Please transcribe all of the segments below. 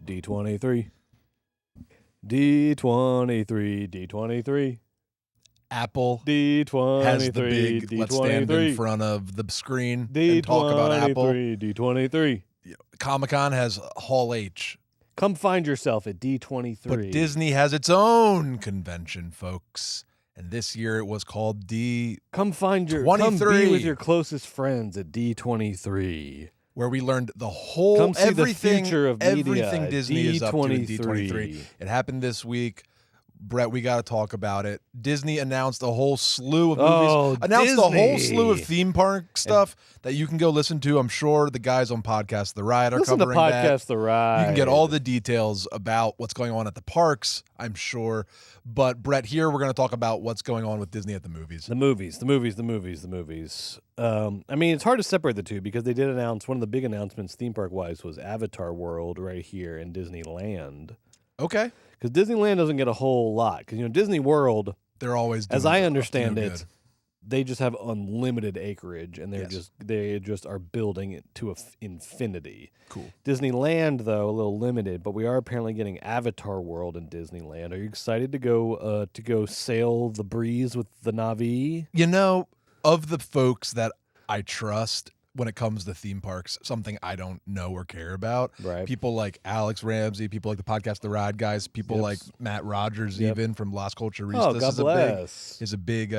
D23. D23. D23. Apple D23. has the big D23. let's stand in front of the screen and talk about Apple. D23. Comic-Con has Hall H. Come find yourself at D23. But Disney has its own convention, folks. And this year it was called D23. Come be with your closest friends at D23. Where we learned the whole Come see the future of media. Everything Disney is up to in D23. It happened this week. Brett, we got to talk about it. Disney announced a whole slew of movies. Announced a whole slew of theme park stuff that you can go listen to. I'm sure the guys on Podcast The Ride are covering that. Listen to Podcast The Ride. You can get all the details about what's going on at the parks, I'm sure. But, Brett, here we're going to talk about what's going on with Disney at the movies. The movies. I mean, it's hard to separate the two because they did announce, one of the big announcements theme park-wise was Avatar World right here in Disneyland. Okay. Because Disneyland doesn't get a whole lot. Because, Disney World, they're always doing as I understand it, they just have unlimited acreage, and they just are building it to infinity. Cool. Disneyland, though, a little limited, but we are apparently getting Avatar World in Disneyland. Are you excited to go sail the breeze with the Na'vi? Of the folks that I trust when it comes to theme parks, something I don't know or care about. Right. People like Alex Ramsey, people like the Podcast The Ride guys, people like Matt Rogers, even from Las Culturistas. Oh, God bless. Is a big.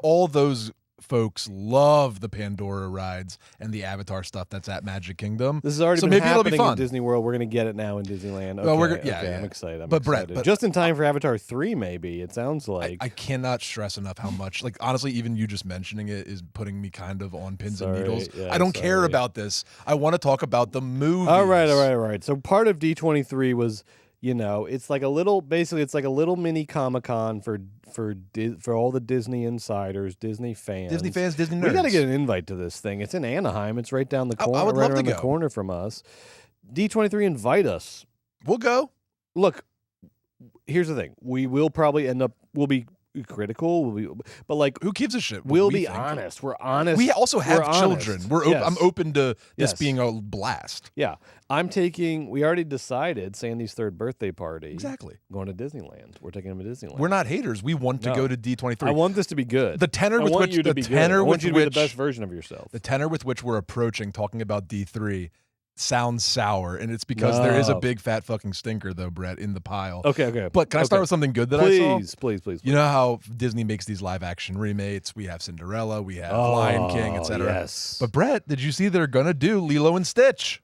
All those folks love the Pandora rides and the Avatar stuff that's at Magic Kingdom. This has already been happening in Disney World. We're going to get it now in Disneyland. Okay, I'm excited. I'm excited. Brett, just in time for Avatar 3, maybe, it sounds like. I cannot stress enough how much, honestly, even you just mentioning it is putting me kind of on pins and needles. Yeah, I don't care about this. I want to talk about the movies. All right. So part of D23 was, it's like a little mini Comic-Con for all the Disney insiders, Disney fans, Disney nerds. We got to get an invite to this thing. It's in Anaheim. It's right down the corner. I would love to go. The corner from us. D23, invite us. We'll go. Look, here's the thing. We will probably we'll be critical, but who gives a shit? We'll be honest. We're honest. We also have children. I'm open to this being a blast. Yeah, we already decided Sandy's third birthday party. Exactly. Going to Disneyland. We're taking him to Disneyland. We're not haters. We want to go to D23. I want this to be good. The tenor with which you to be the best version of yourself. The tenor with which we're approaching talking about D3 sounds sour, and it's because there is a big fat fucking stinker though, Brett, in the pile. Okay. But can I start with something good that I saw? Please. You know how Disney makes these live action remakes? We have Cinderella, we have Lion King, etc. Yes. But Brett, did you see they're gonna do Lilo and Stitch?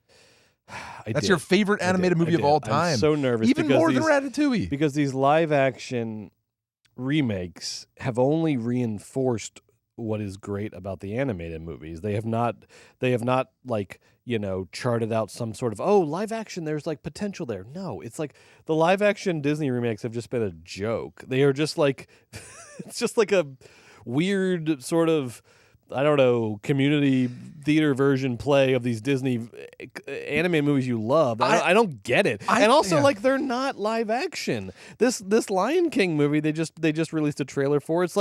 That's your favorite animated movie of all time. I'm so nervous. Even more than Ratatouille. Because these live action remakes have only reinforced what is great about the animated movies. They have not charted out some sort of, live action, there's potential there. No, it's the live action Disney remakes have just been a joke. They are just it's just a weird sort of, I don't know, community theater version play of these Disney animated movies you love. I don't get it. And also, they're not live action. This Lion King movie they just released a trailer for. It's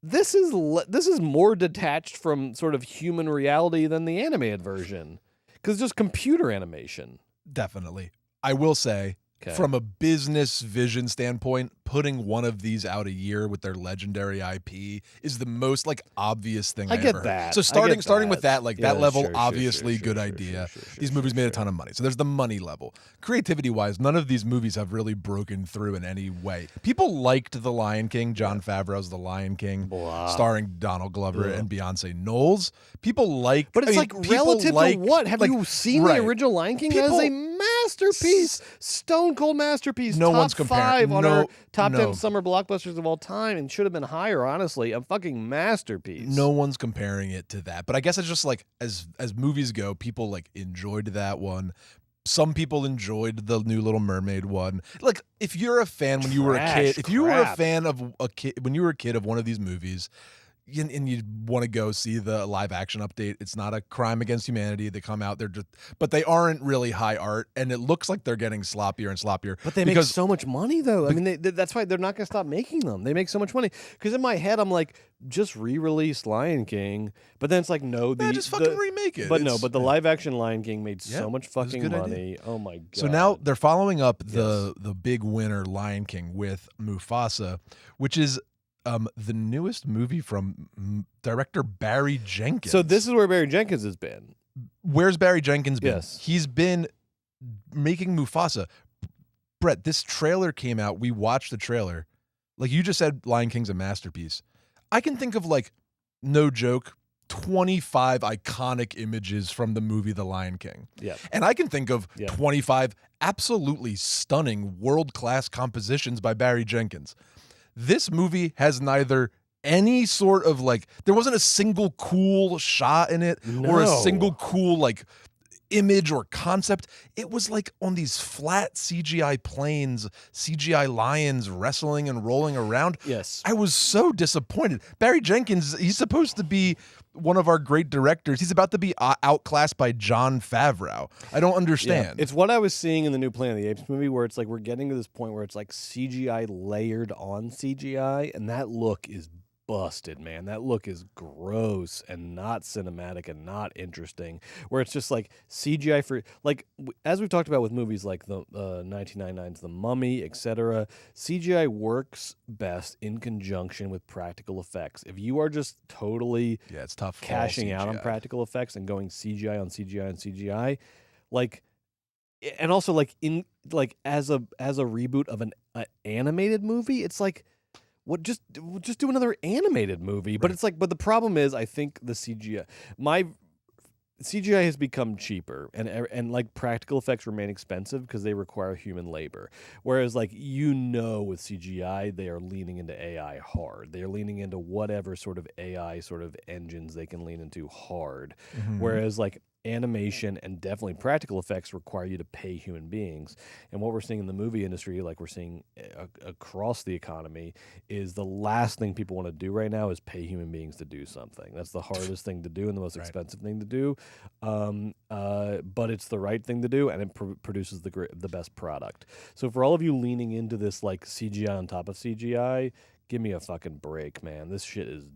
this is more detached from sort of human reality than the animated version, because it's just computer animation. Definitely. I will say, from a business vision standpoint, putting one of these out a year with their legendary IP is the most obvious thing I get ever that. heard. So starting with that, that level, obviously good idea. These movies made a ton of money. So there's the money level. Creativity wise, none of these movies have really broken through in any way. People liked The Lion King, Jon Favreau's The Lion King, starring Donald Glover and Beyonce Knowles. People liked, but it's relative to what? Have you seen the original Lion King? That is a masterpiece, stone cold masterpiece. No one's top comparing. 5 on our top 10 summer blockbusters of all time, and should have been higher. Honestly, a fucking masterpiece. No one's comparing it to that, but I guess it's just as movies go, people enjoyed that one. Some people enjoyed the new Little Mermaid one. If you're a fan when you were a kid, if you were a fan of when you were a kid of one of these movies, and you want to go see the live action update. It's not a crime against humanity. They come out, but they aren't really high art, and it looks like they're getting sloppier and sloppier. But they make so much money, though. I mean, that's why they're not going to stop making them. They make so much money. Because in my head, I'm like, just re-release Lion King. But then it's like, no, just fucking remake it. But the live action Lion King made so much fucking money. Idea. Oh my god! So now they're following up the big winner Lion King with Mufasa, which is the newest movie from director Barry Jenkins. So this is where Barry Jenkins has been. Where's Barry Jenkins been? Yes. He's been making Mufasa. Brett, this trailer came out. We watched the trailer. Like you just said, Lion King's a masterpiece. I can think of, like, no joke, 25 iconic images from the movie The Lion King. Yeah. And I can think of 25 absolutely stunning world-class compositions by Barry Jenkins. This movie has neither any sort of, like, there wasn't a single cool shot in it or a single cool, like, image or concept. It was like on these flat CGI planes, CGI lions wrestling and rolling around. Yes. I was so disappointed. Barry Jenkins, he's supposed to be one of our great directors. He's about to be outclassed by Jon Favreau. I don't understand. Yeah. It's what I was seeing in the new Planet of the Apes movie, where it's like we're getting to this point where it's like CGI layered on CGI, and that look is busted, man. That look is gross and not cinematic and not interesting, where it's just like CGI for, like, as we've talked about with movies like the 1999's The Mummy, etc. CGI works best in conjunction with practical effects. If you are just totally it's tough cashing out on practical effects and going CGI on CGI on CGI, like, and also like in like as a reboot of an animated movie, it's like, what, just do another animated movie. Right. But it's like, but the problem is, I think the CGI has become cheaper, and like practical effects remain expensive because they require human labor. Whereas, like, with CGI, they are leaning into AI hard. They're leaning into whatever sort of AI sort of engines they can lean into hard. Mm-hmm. Whereas, like, animation and definitely practical effects require you to pay human beings. And what we're seeing in the movie industry, like we're seeing across the economy, is the last thing people want to do right now is pay human beings to do something. That's the hardest thing to do and the most expensive thing to do. But it's the right thing to do, and it produces the best product. So for all of you leaning into this, like, CGI on top of CGI, give me a fucking break, man. This shit is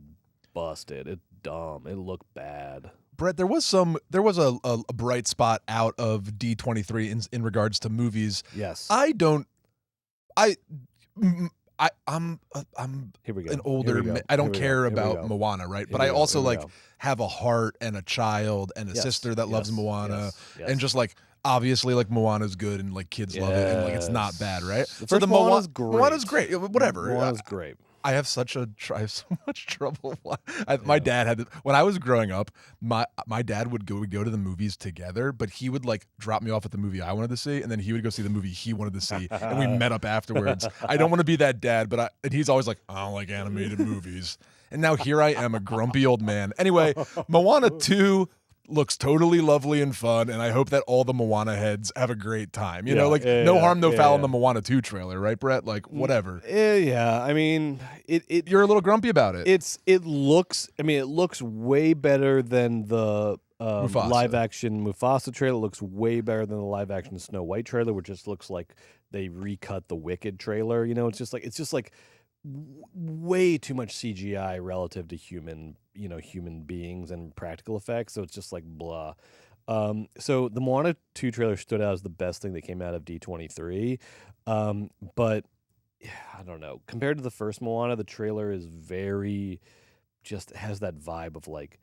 busted. It's dumb. It looked bad. Brett, there was a bright spot out of D23 in regards to movies. Yes. I'm Here we go. an older I don't care about Moana, right? But I also have a heart and a child and a sister that loves Moana, and just like, obviously, like, Moana's good and like kids love it and like it's not bad, right? So the Moana's great. Moana's great. Whatever. Moana's great. I have so much trouble. My dad had when I was growing up. My dad would go to the movies together, but he would like drop me off at the movie I wanted to see, and then he would go see the movie he wanted to see, and we met up afterwards. I don't want to be that dad, but and he's always like, I don't like animated movies, and now here I am, a grumpy old man. Anyway, Moana 2 looks totally lovely and fun, and I hope that all the Moana heads have a great time. You know, like, no harm, no foul in the Moana 2 trailer, right, Brett? Like, whatever. Yeah, I mean, you're a little grumpy about it. It looks way better than the live action Mufasa trailer. It looks way better than the live action Snow White trailer, which just looks like they recut the Wicked trailer. You know, it's just like way too much CGI relative to human beings and practical effects. So it's just like blah. So the Moana 2 trailer stood out as the best thing that came out of D23. But I don't know. Compared to the first Moana, the trailer is just has that vibe of like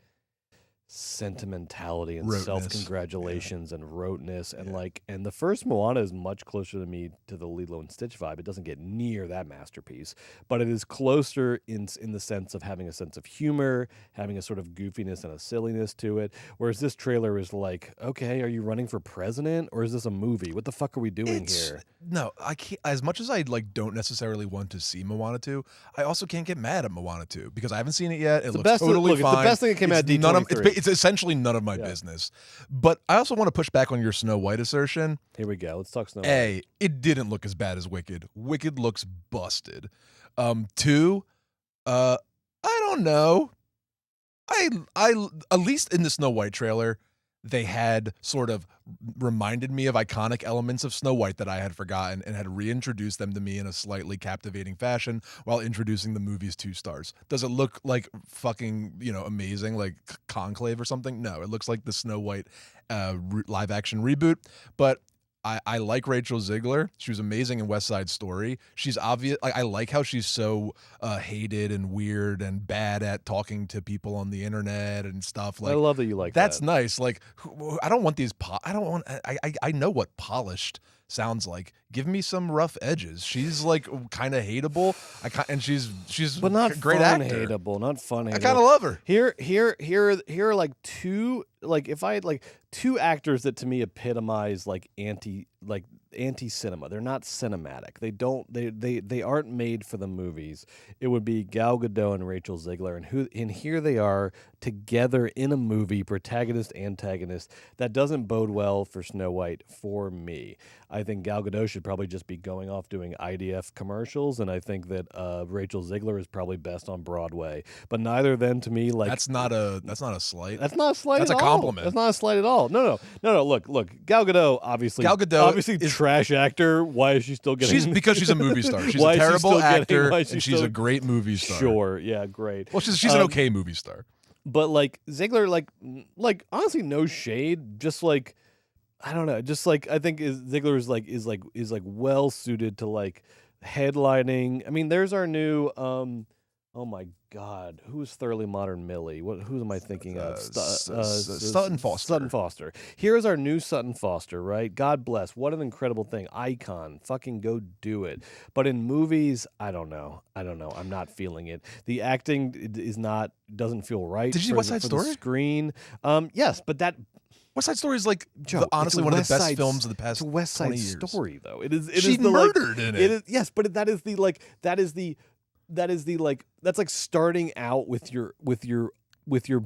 sentimentality and self-congratulations and roteness, and and the first Moana is much closer to me to the Lilo and Stitch vibe. It doesn't get near that masterpiece, but it is closer in the sense of having a sense of humor, having a sort of goofiness and a silliness to it, whereas this trailer is like, okay, are you running for president or is this a movie? What the fuck are we doing here? No, I can't. As much as I don't necessarily want to see Moana 2, I also can't get mad at Moana 2 because I haven't seen it yet. It looks totally fine. It's the best thing that came out of D23. It's essentially none of my business. But I also want to push back on your Snow White assertion. Here we go. Let's talk Snow White. It didn't look as bad as Wicked. Wicked looks busted. 2, I don't know. I at least in the Snow White trailer, they had sort of reminded me of iconic elements of Snow White that I had forgotten and had reintroduced them to me in a slightly captivating fashion while introducing the movie's 2 stars. Does it look like fucking, amazing, like Conclave or something? No, it looks like the Snow White live action reboot, but I like Rachel Ziegler. She was amazing in West Side Story. She's obvious. I like how she's so hated and weird and bad at talking to people on the internet and stuff. Like, I love that you like that's that. nice. Like, I don't want these. I don't want. I know what polished sounds like. Give me some rough edges. She's like kind of hateable. And she's but not a great fun actor. hateable, not fun hateable. I kind of love her. Here are like two, like if I had like two actors that to me epitomize like anti-cinema. They're not cinematic. They aren't made for the movies. It would be Gal Gadot and Rachel Ziegler, and here they are together in a movie, protagonist, antagonist. That doesn't bode well for Snow White for me. I think Gal Gadot should probably just be going off doing IDF commercials, and I think that Rachel Ziegler is probably best on Broadway. But neither of them to me, like, that's not a slight. That's not a slight. That's at a all. compliment. That's not a slight at all. No. Look. Gal Gadot, obviously is trash actor. Why is she still getting? Because she's a movie star. She's Why a is she terrible still getting- actor, why is she and she's still- a great movie star. Sure, yeah, great. Well, she's an okay movie star. But like Ziegler, like honestly, no shade. Just like I don't know. Just like I think Ziegler is well suited to like headlining. I mean, there's our new. Oh my God, who's Thoroughly Modern Millie? Who am I thinking of? Sutton Foster. Sutton Foster. Here's our new Sutton Foster, right? God bless. What an incredible thing. Icon. Fucking go do it. But in movies, I don't know. I'm not feeling it. The acting doesn't feel right. Did you see West Side Story? The screen. Yes, but that. West Side Story is like Joe, honestly one of the best films of the past 20 years. West Side Story, though. It is. She murdered in it. It is. Yes, but that is that's like starting out with your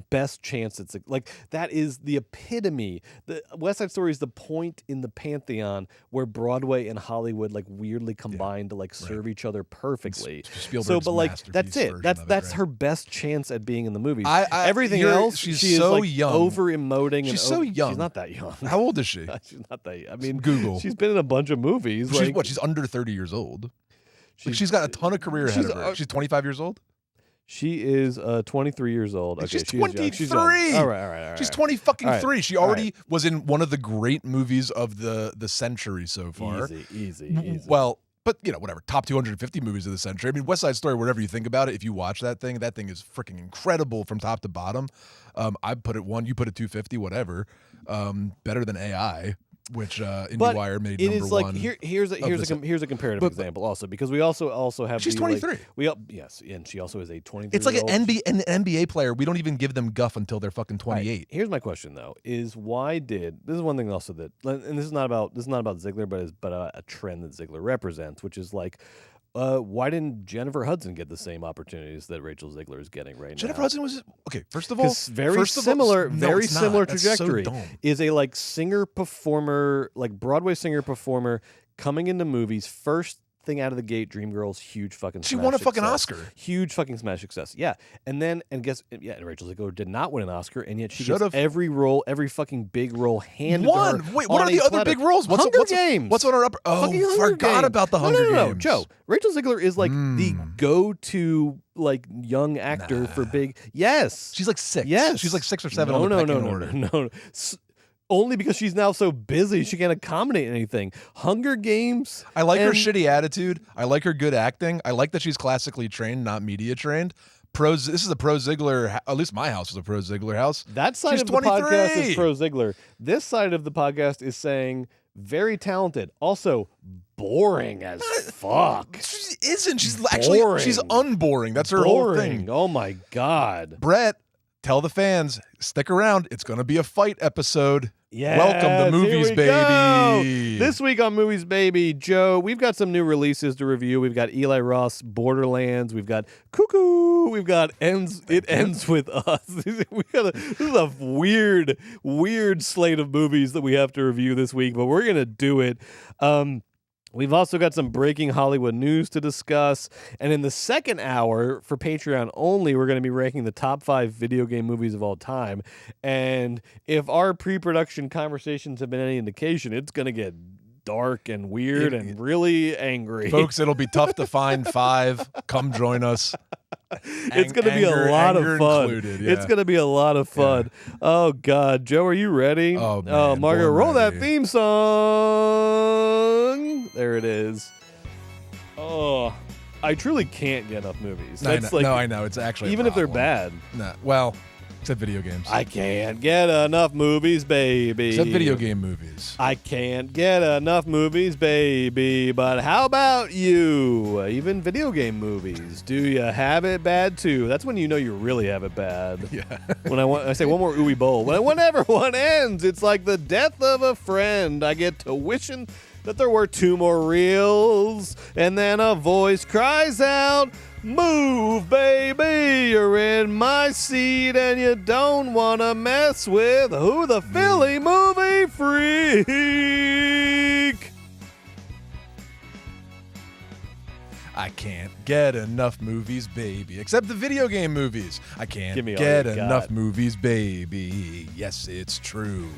best chance. It's like that is the epitome. The West Side Story is the point in the pantheon where Broadway and Hollywood like weirdly combine to like serve each other perfectly. Spielberg's but like masterpiece that's it. version That's of it, her best chance at being in the movies. Everything else, she's she so is like young. over emoting. She's so young. She's not that young. How old is she? She's not that. I mean, Google. She's been in a bunch of movies. She's under 30 years old. She's got a ton of career ahead of her. She's 25 years old? She is 23 years old. Okay, she's 23. She's young. All right. She's 20 fucking All right. 3. She already was in one of the great movies of the century so far. Easy. Well, but whatever. Top 250 movies of the century. I mean, West Side Story, whatever you think about it, if you watch that thing is freaking incredible from top to bottom. I put it 1, you put it 250, whatever. Better than AI. Which IndieWire made it number is like one. here's a comparative example also because we also have she's 23. Yes, and she also is a 23. It's like an NBA player. We don't even give them guff until they're fucking 28. Right. Here's my question though: is why did this is one thing also that, and this is not about Ziegler, but a trend that Ziegler represents, which is like. Why didn't Jennifer Hudson get the same opportunities that Rachel Ziegler is getting right now? Jennifer Hudson was okay. First of all, very similar trajectory. That's so dumb. Is a like singer performer, like Broadway singer performer coming into movies. First thing out of the gate, Dreamgirls, huge fucking. She won a fucking Oscar. Huge fucking smash success. Yeah, and Rachel Ziegler did not win an Oscar, and yet she gets every role, every fucking big role handed to her. Wait, what are the other big roles? Hunger Games. What's on her upper? Oh, forgot about the Hunger Games. No, Joe. Rachel Ziegler is like the go-to like young actor for big. Yes, she's like 6. Yes, she's like 6 or 7 on the pecking order. No. Only because she's now so busy, she can't accommodate anything. Hunger Games. I like her shitty attitude. I like her good acting. I like that she's classically trained, not media trained. This is a pro Ziegler. At least my house was a pro Ziegler house. That side of the podcast is pro Ziegler. This side of the podcast is saying very talented. Also boring as fuck. She isn't. She's actually she's unboring. That's her whole thing. Oh my God, Brett. Tell the fans, stick around. It's going to be a fight episode. Yes, welcome to Movies, Baby. This week on Movies, Baby, Joe, we've got some new releases to review. We've got Eli Roth's Borderlands. We've got Cuckoo. We've got It Ends With Us. This is a weird slate of movies that we have to review this week, but we're going to do it. We've also got some breaking Hollywood news to discuss. And in the second hour, for Patreon only, we're going to be ranking the top 5 video game movies of all time. And if our pre-production conversations have been any indication, it's going to get dark and weird and really angry. Folks, it'll be tough to find 5. Come join us. It's going to be a lot of fun. It's going to be a lot of fun. Yeah. Oh, God. Joe, are you ready? Oh, man. Margaret, roll that theme song. There it is. Oh, I truly can't get enough movies. I know. It's actually even if they're bad. No, well, except video games. I can't get enough movies, baby. Except video game movies. I can't get enough movies, baby. But how about you? Even video game movies. Do you have it bad too? That's when you know you really have it bad. Yeah. When I say one more ooey bowl. Whenever one ends, it's like the death of a friend. I get to wishing that there were 2 more reels, and then a voice cries out, "Move, baby, you're in my seat, and you don't want to mess with who the Philly movie freak." I can't get enough movies, baby. Except the video game movies. I can't Give me all get you enough got. movies, baby. Yes, it's true.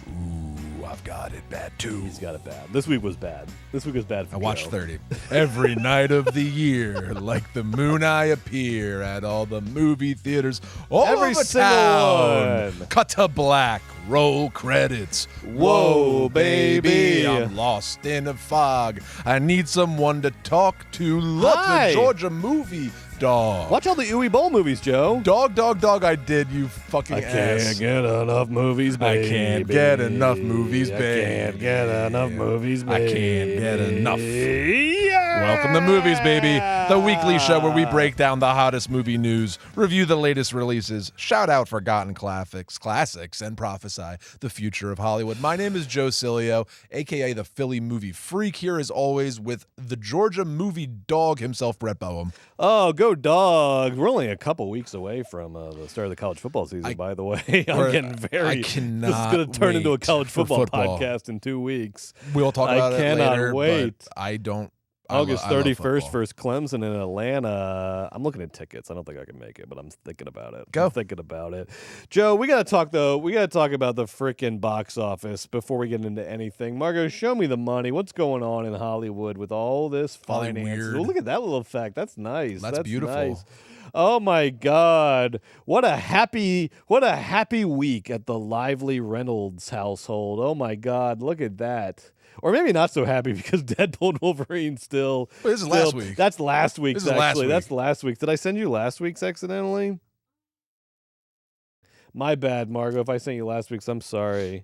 Ooh, I've got it bad too. He's got it bad. This week was bad. This week was bad for I watched Joe. 30. Every night of the year, like the moon I appear at all the movie theaters all Every over single town. one. Cut to black, roll credits. Whoa, baby. I'm lost in a fog. I need someone to talk to. Look, Hi. the Georgia movie dog. Watch all the ooey bowl movies, Joe. Dog, I did, you fucking I ass. can't get enough movies, baby. I can't get enough movies, baby. I can't get enough movies, baby. I can't get enough. Yeah. Welcome to Movies, baby, the weekly show where we break down the hottest movie news, review the latest releases, shout out forgotten classics, and prophesy the future of Hollywood. My name is Joe Cilio, a.k.a. the Philly movie freak, here as always with the Georgia movie dog himself, Brett Boehm. Oh, go Dogs. We're only a couple weeks away from the start of the college football season, by the way. I'm getting very... I cannot This is going to turn into a college football football podcast in 2 weeks. We'll talk about it later. I cannot wait. But I don't... August I love 31st football. versus Clemson in Atlanta. I'm looking at tickets. I don't think I can make it, but I'm thinking about it. Go. I'm thinking about it. Joe, we got to talk, though. We got to talk about the frickin' box office before we get into anything. Margo, show me the money. What's going on in Hollywood with all this finance? Weird. Oh, look at that little effect. That's nice. That's beautiful. Nice. Oh my God. What a happy week at the Lively Reynolds household. Oh my God. Look at that. Or maybe not so happy because Deadpool and Wolverine still. Wait, this is last week. That's last week's, This is actually. last week. That's last week's. Did I send you last week's accidentally? My bad, Margo. If I sent you last week's, I'm sorry.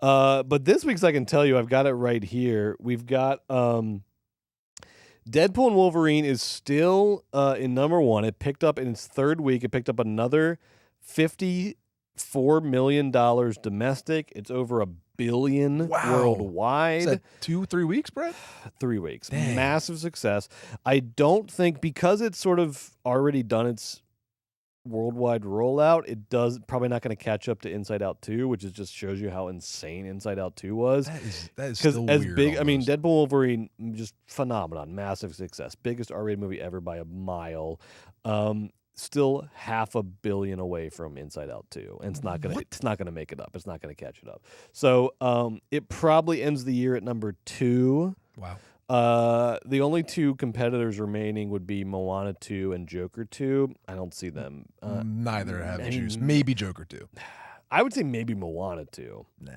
But this week's, I can tell you, I've got it right here. We've got Deadpool and Wolverine is still in number 1. It picked up in its 3rd week. It picked up another $54 million domestic. It's over $1 billion worldwide. Is that 2-3 weeks, Brett? 3 weeks. Dang. Massive success. I don't think, because it's sort of already done its worldwide rollout, it does probably not going to catch up to Inside Out 2, which is just shows you how insane Inside Out 2 was. That is Because still as weird. big, I mean, almost. Deadpool Wolverine, just phenomenon, massive success, biggest R-rated movie ever by a mile. Still $500 million away from Inside Out 2, and it's not gonna make it up. It's not gonna catch it up. So it probably ends the year at number 2. Wow. The only 2 competitors remaining would be Moana 2 and Joker 2. I don't see them. Neither have I juice. mean, Maybe Joker 2. I would say maybe Moana 2. Nah.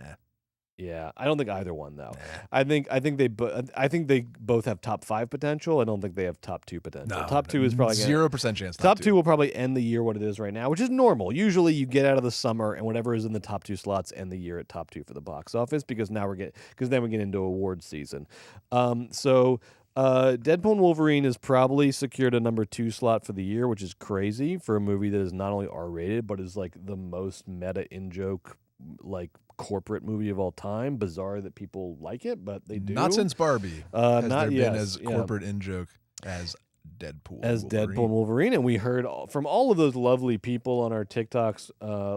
Yeah, I don't think either one though. Nah. I think they both have top 5 potential. I don't think they have top 2 potential. No, top 2 is probably 0% chance. top 2 will probably end the year what it is right now, which is normal. Usually you get out of the summer and whatever is in the top 2 slots end the year at top 2 for the box office because then we get into award season. So Deadpool and Wolverine has probably secured a number 2 slot for the year, which is crazy for a movie that is not only R-rated but is like the most meta in-joke like corporate movie of all time. Bizarre that people like it, but they do. Not since Barbie. Not has there yes, been as yeah. corporate in joke as Deadpool. Deadpool and Wolverine. And we heard from all of those lovely people on our TikToks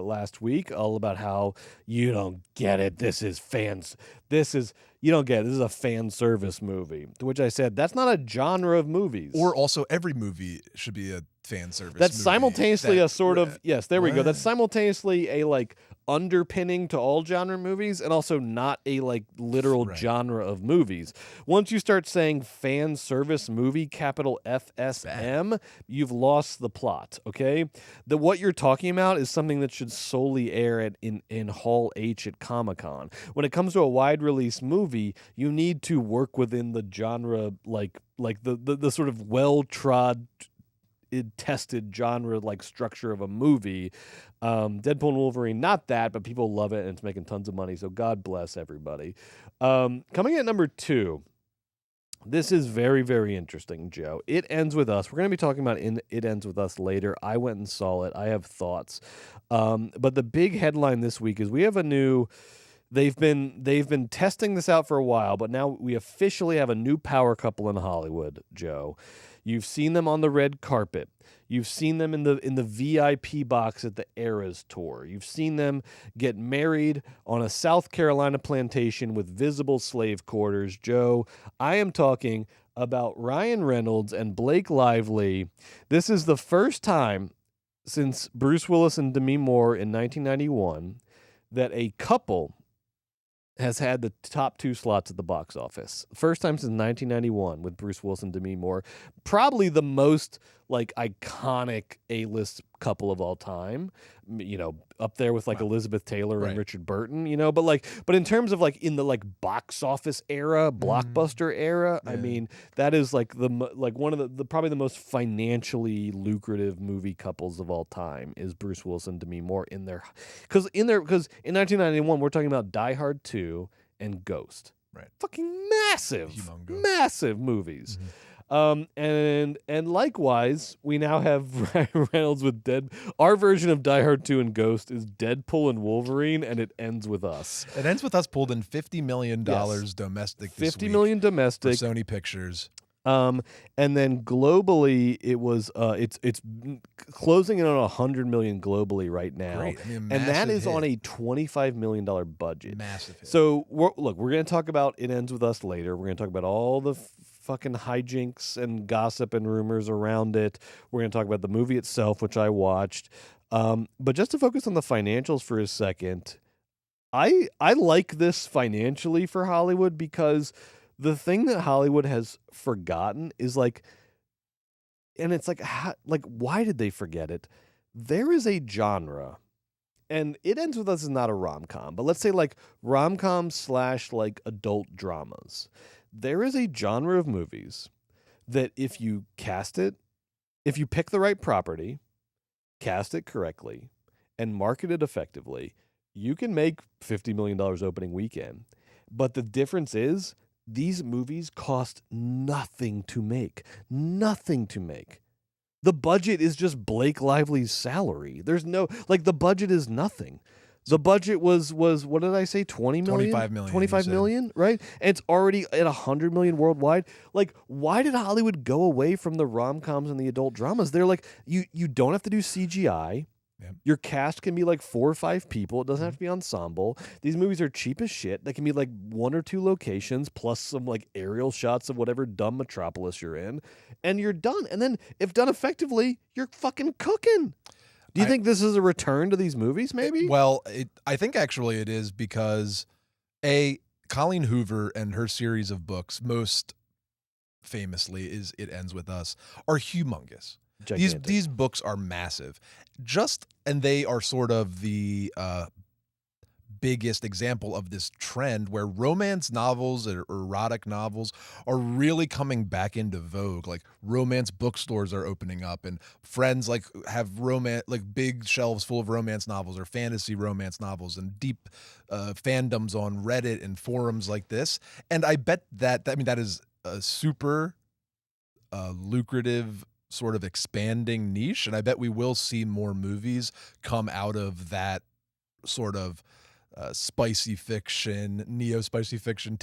last week all about how you don't get it. This is fans. You don't get it. This is a fan service movie. To which I said, that's not a genre of movies. Or also every movie should be a fan service That's movie. simultaneously a sort of, yes, there we go. That's simultaneously a like underpinning to all genre movies and also not a like literal genre of movies. Once you start saying fan service movie, capital FSM, you've lost the plot, okay? What you're talking about is something that should solely air in Hall H at Comic-Con. When it comes to a wide release movie, you need to work within the genre like the sort of well-trod tested genre like structure of a movie. Deadpool and Wolverine, not that, but people love it and it's making tons of money, so God bless everybody. Coming at number 2, this is very, very interesting, Joe. It Ends With Us. We're going to be talking about It Ends With Us later. I went and saw it. I have thoughts. But the big headline this week is we have a new... They've been testing this out for a while, but now we officially have a new power couple in Hollywood, Joe. You've seen them on the red carpet. You've seen them in the VIP box at the Eras tour. You've seen them get married on a South Carolina plantation with visible slave quarters. Joe, I am talking about Ryan Reynolds and Blake Lively. This is the first time since Bruce Willis and Demi Moore in 1991 that a couple has had the top 2 slots at the box office. First time since 1991 with Bruce Willis and Demi Moore. Probably the most like iconic A-list couple of all time. You know, up there with like Elizabeth Taylor and Richard Burton, you know, but in terms of like in the like box office era, blockbuster era, I mean, that is like one of the probably the most financially lucrative movie couples of all time is Bruce Willis and Demi Moore because in 1991 we're talking about Die Hard 2 and Ghost. Right. Fucking massive movies. And likewise, we now have Ryan Reynolds with our version of Die Hard 2 and Ghost is Deadpool and Wolverine, and It Ends With Us. It Ends With Us pulled in $50 million domestic this $50 week million domestic. for Sony Pictures. And then globally, it was it's closing in on $100 million globally right now. Great. I mean, and that is hit. on a $25 million budget. Massive hit. So we're going to talk about It Ends With Us later. We're going to talk about all the fucking hijinks and gossip and rumors around it. We're going to talk about the movie itself, which I watched. But just to focus on the financials for a second, I like this financially for Hollywood because the thing that Hollywood has forgotten is like, and it's like, why did they forget it? There is a genre, and It Ends With Us is not a rom-com, but let's say like rom-com / like adult dramas. There is a genre of movies that if you cast it, if you pick the right property, cast it correctly, and market it effectively, you can make $50 million opening weekend. But the difference is these movies cost nothing to make. Nothing to make. The budget is just Blake Lively's salary. There's no, like, the budget is nothing. The budget was what did I say? 20 million? 25 million. 25 million, right? And it's already at 100 million worldwide. Like, why did Hollywood go away from the rom-coms and the adult dramas? They're like, you don't have to do CGI. Yep. Your cast can be like 4 or 5 people. It doesn't have to be ensemble. These movies are cheap as shit. They can be like 1 or 2 locations plus some like aerial shots of whatever dumb metropolis you're in, and you're done. And then if done effectively, you're fucking cooking. Do you think this is a return to these movies, maybe? Well, I think actually it is because, Colleen Hoover and her series of books, most famously is It Ends With Us, are humongous. Gigantic. These books are massive. And they are sort of the biggest example of this trend where romance novels or erotic novels are really coming back into vogue. Like romance bookstores are opening up, and friends like have romance, like big shelves full of romance novels or fantasy romance novels, and deep fandoms on Reddit and forums like this. And I bet that is a super lucrative sort of expanding niche, and I bet we will see more movies come out of that sort of spicy fiction, neo-spicy fiction,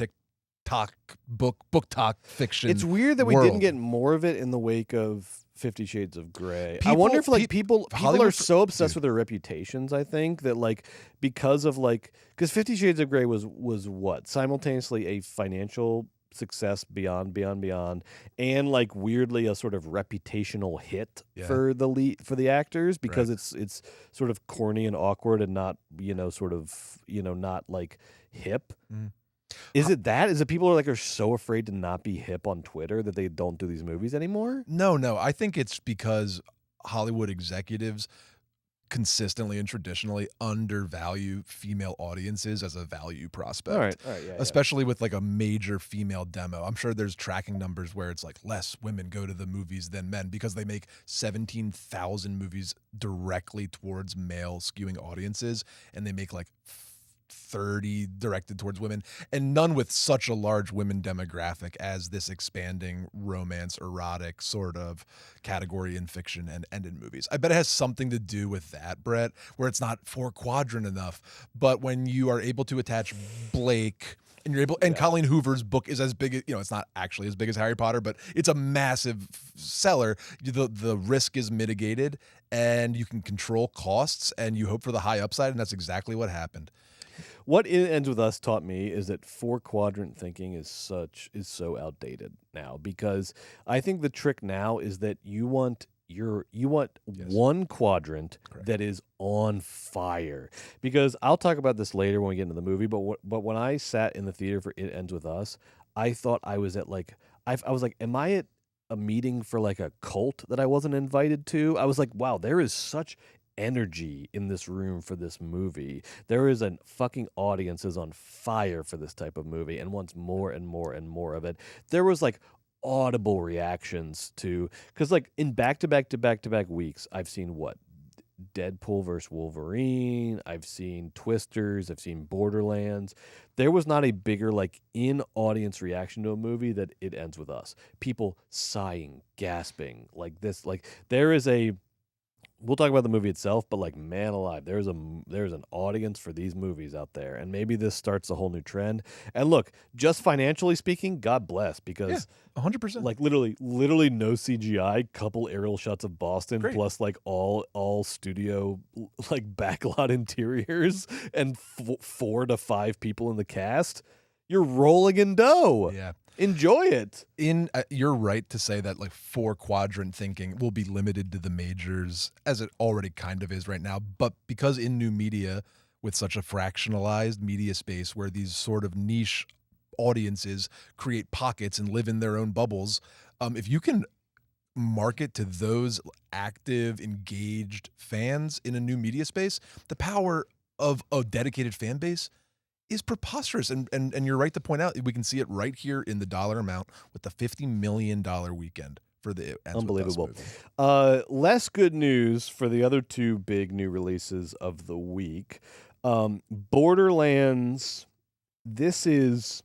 book talk fiction. It's weird that we world. didn't get more of it in the wake of 50 Shades of Grey. I wonder if people are so obsessed with their reputations, I think, that because 50 Shades of Grey was what? Simultaneously a financial success beyond, and weirdly a sort of reputational hit for the actors, because it's sort of corny and awkward and not, not hip. Mm. Is it people are so afraid to not be hip on Twitter that they don't do these movies anymore? No. I think it's because Hollywood executives consistently and traditionally undervalue female audiences as a value prospect. All right, especially with a major female demo. I'm sure there's tracking numbers where it's less women go to the movies than men because they make 17,000 movies directly towards male skewing audiences, and they make 30 directed towards women, and none with such a large women demographic as this expanding romance erotic sort of category in fiction and in movies. I bet it has something to do with that, Brett, where it's not 4-quadrant enough. But when you are able to attach Blake and you're able, and Colleen Hoover's book is as big as, it's not actually as big as Harry Potter, but it's a massive seller. The risk is mitigated and you can control costs and you hope for the high upside, and that's exactly what happened. What It Ends With Us taught me is that 4-quadrant thinking is so outdated now, because I think the trick now is that you want one quadrant that is on fire. Because I'll talk about this later when we get into the movie, but when I sat in the theater for It Ends With Us, I thought I was at I was like, am I at a meeting for a cult that I wasn't invited to? I was like, wow, there is such energy in this room for this movie. There is a fucking audience is on fire for this type of movie and wants more and more and more of it. There was audible reactions to, because in back-to-back weeks, I've seen what? Deadpool versus Wolverine, I've seen Twisters, I've seen Borderlands. There was not a bigger in-audience reaction to a movie that It Ends With Us. People sighing, gasping, there is a. We'll talk about the movie itself, but man alive, there's an audience for these movies out there, and maybe this starts a whole new trend. And look, just financially speaking, God bless, because 100%, literally no CGI, couple aerial shots of Boston, plus all studio backlot interiors, and 4 to 5 people in the cast. You're rolling in dough. Yeah. Enjoy it. You're right to say that 4-quadrant thinking will be limited to the majors, as it already kind of is right now. But because in new media, with such a fractionalized media space where these sort of niche audiences create pockets and live in their own bubbles, if you can market to those active, engaged fans in a new media space, the power of a dedicated fan base is preposterous. And you're right to point out, we can see it right here in the dollar amount with the $50 million weekend for the Unbelievable. movie. Less good news for the other 2 big new releases of the week. Borderlands, this is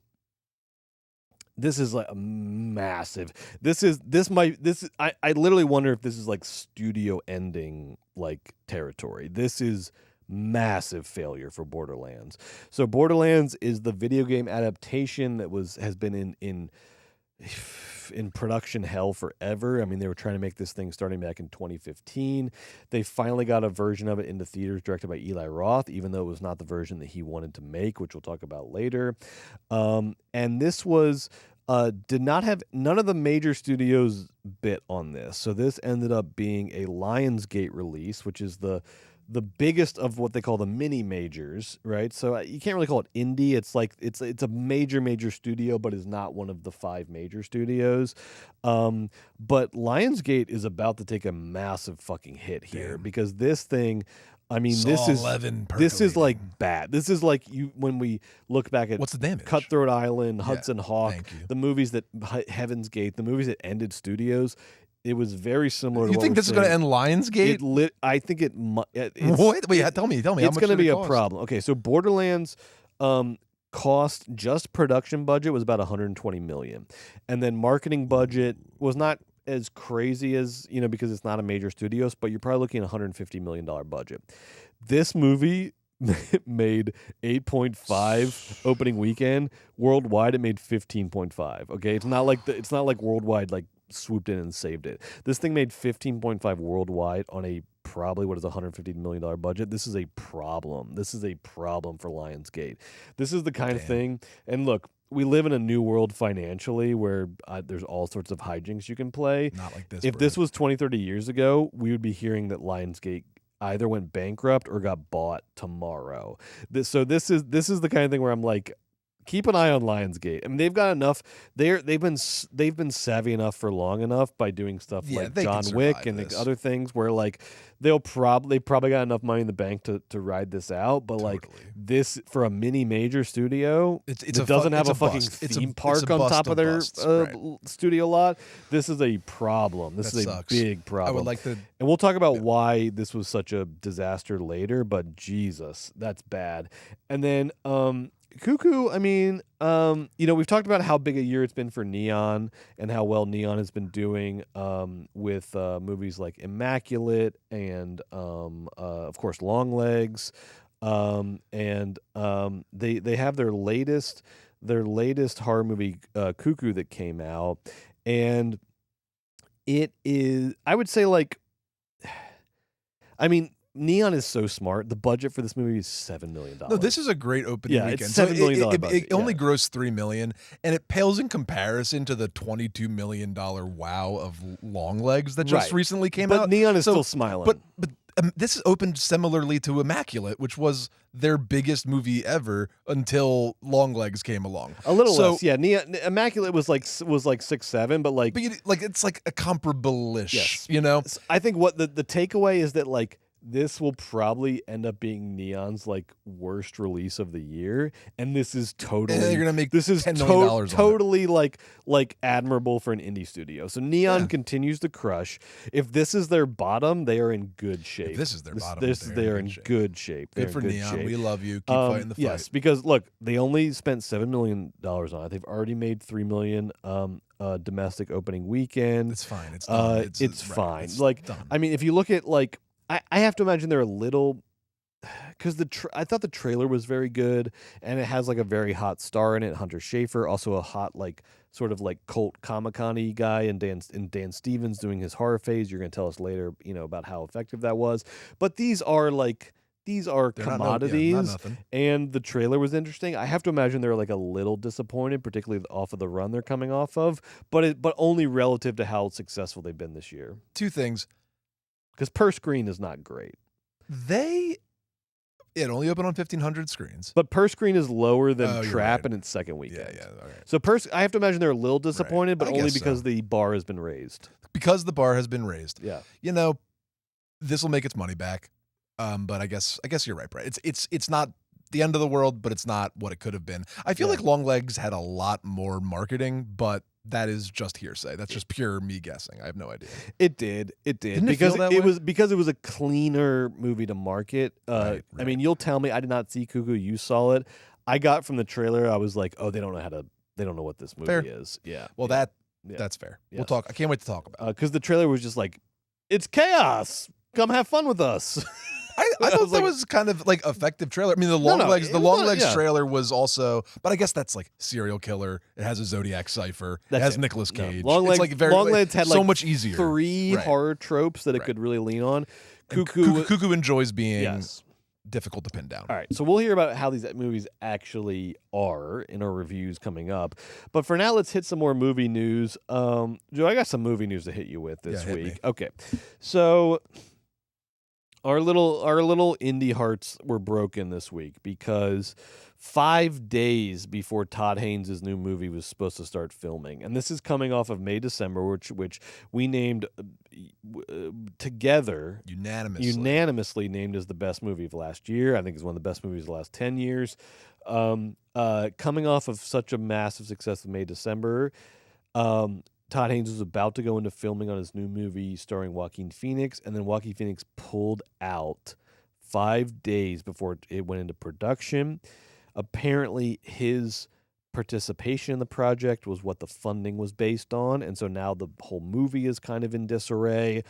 a massive. I literally wonder if this is studio ending territory. This is massive failure for Borderlands. So Borderlands is the video game adaptation that has been in production hell forever. I mean, they were trying to make this thing starting back in 2015. They finally got a version of it into theaters directed by Eli Roth, even though it was not the version that he wanted to make, which we'll talk about later. And this was did not have, none of the major studios bit on this. So this ended up being a Lionsgate release, which is the biggest of what they call the mini majors, right? So you can't really call it indie. It's it's a major studio, but is not one of the 5 major studios. But Lionsgate is about to take a massive fucking hit here. Because this thing, I mean, this is bad. This is when we look back at What's the Damage? Cutthroat Island, Hudson Hawk, the movies that Heaven's Gate, the movies that ended studios. It was very similar. You think this is going to end Lionsgate? I think it. Wait, tell me. It's going to be a problem. Okay, so Borderlands cost, just production budget was about $120 million, and then marketing budget was not as crazy as, because it's not a major studio, but you're probably looking at $150 million budget. This movie made 8.5 opening weekend. Worldwide, it made 15.5. Okay, it's not like worldwide like swooped in and saved it. This thing made 15.5 worldwide on a probably what is $150 million budget. This is a problem. This is a problem for Lionsgate. This is the kind of thing. And look, we live in a new world financially where there's all sorts of hijinks you can play. Not like this. If this was 20, 30 years ago, we would be hearing that Lionsgate either went bankrupt or got bought tomorrow. This is the kind of thing where I'm like, keep an eye on Lionsgate. I mean, they've got enough. They've been savvy enough for long enough by doing stuff like John Wick and other things where like they probably got enough money in the bank to ride this out. But like this for a mini major studio, it doesn't have a fucking theme park on top of their studio lot. This is a problem. This is a big problem. I would like to, and we'll talk about why this was such a disaster later. But Jesus, that's bad. And then Cuckoo, I mean, we've talked about how big a year it's been for Neon and how well Neon has been doing with movies like Immaculate and, of course, Longlegs. And they have their latest horror movie, Cuckoo, that came out. And it is, I would say, like, I mean, Neon is so smart. The budget for this movie is $7 million. No, this is a great opening weekend. It's $7 million budget. It only grossed $3 million, and it pales in comparison to the $22 million wow of Longlegs that just recently came out. But Neon is still smiling. But this opened similarly to Immaculate, which was their biggest movie ever until Longlegs came along. A little less, yeah. Immaculate was like 6-7, but it's like a comparable-ish. Yes. You know. I think what the takeaway is that like, this will probably end up being Neon's like worst release of the year, and this is totally they're gonna make this is $10 million totally like admirable for an indie studio. So Neon continues to crush. If this is their bottom, they are in good shape. If this is their bottom, they're in good shape. Good for Neon. We love you. Keep fighting the fight. Yes, because look, they only spent $7 million on it. They've already made $3 million. Domestic opening weekend. It's fine. It's done. It's fine. It's like done. I mean, if you look at like. I have to imagine they're a little, because I thought the trailer was very good, and it has like a very hot star in it, Hunter Schafer, also a hot like sort of like cult Comic-Con-y guy, and Dan Stevens doing his horror phase. You're gonna tell us later, about how effective that was. But these are commodities, not nothing. And the trailer was interesting. I have to imagine they're like a little disappointed, particularly off of the run they're coming off of, but only relative to how successful they've been this year. Two things. Because per screen is not great. It only opened on 1,500 screens. But per screen is lower than Trap in its second weekend. Yeah, okay. So I have to imagine they're a little disappointed, but only because the bar has been raised. Because the bar has been raised. Yeah. This will make its money back. But I guess you're right, Brett. It's not the end of the world, but it's not what it could have been. I feel like Longlegs had a lot more marketing, but that is just hearsay. That's just pure me guessing. I have no idea. It did. Didn't because it feel that way? was a cleaner movie to market. Right. I mean, you'll tell me. I did not see Cuckoo. You saw it. I got from the trailer. I was like, oh, they don't know what this movie is. Yeah. Well, that's fair. Yes. We'll talk. I can't wait to talk about it. Because the trailer was just like, it's chaos. Come have fun with us. I thought that was kind of like effective trailer. I mean, the Longlegs trailer was also, but I guess that's like serial killer. It has a Zodiac cipher. It has Nicolas Cage. Longlegs had so much easier. 3 horror tropes that it could really lean on. Cuckoo enjoys being difficult to pin down. All right, so we'll hear about how these movies actually are in our reviews coming up. But for now, let's hit some more movie news. Joe, I got some movie news to hit you with this week. Okay, so. Our little indie hearts were broken this week because 5 days before Todd Haynes' new movie was supposed to start filming, and this is coming off of May-December, which we named together unanimously named as the best movie of last year. I think it's one of the best movies of the last 10 years. Coming off of such a massive success of May-December, Todd Haynes was about to go into filming on his new movie starring Joaquin Phoenix, and then Joaquin Phoenix pulled out 5 days before it went into production. Apparently, his participation in the project was what the funding was based on, and so now the whole movie is kind of in disarray.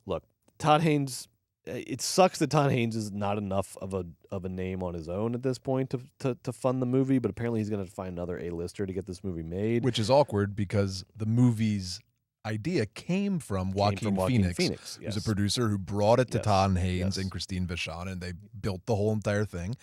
Look, Todd Haynes it sucks that Todd Haynes is not enough of a name on his own at this point to fund the movie, but apparently he's going to find another A-lister to get this movie made. Which is awkward because the movie's idea came from Joaquin Phoenix, who's a producer who brought it to Todd Haynes and Christine Vachon, and they built the whole entire thing.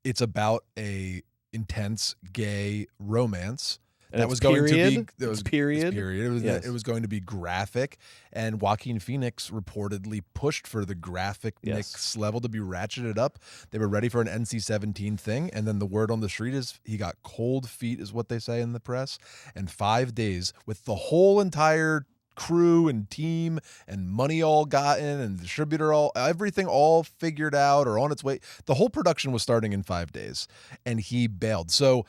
It's about a intense gay romance. That was going to be period. It was going to be graphic, and Joaquin Phoenix reportedly pushed for the graphicness level to be ratcheted up. They were ready for an NC-17 thing, and then the word on the street is he got cold feet, is what they say in the press. And 5 days with the whole entire crew and team and money all gotten and distributor everything all figured out or on its way. The whole production was starting in 5 days, and he bailed. So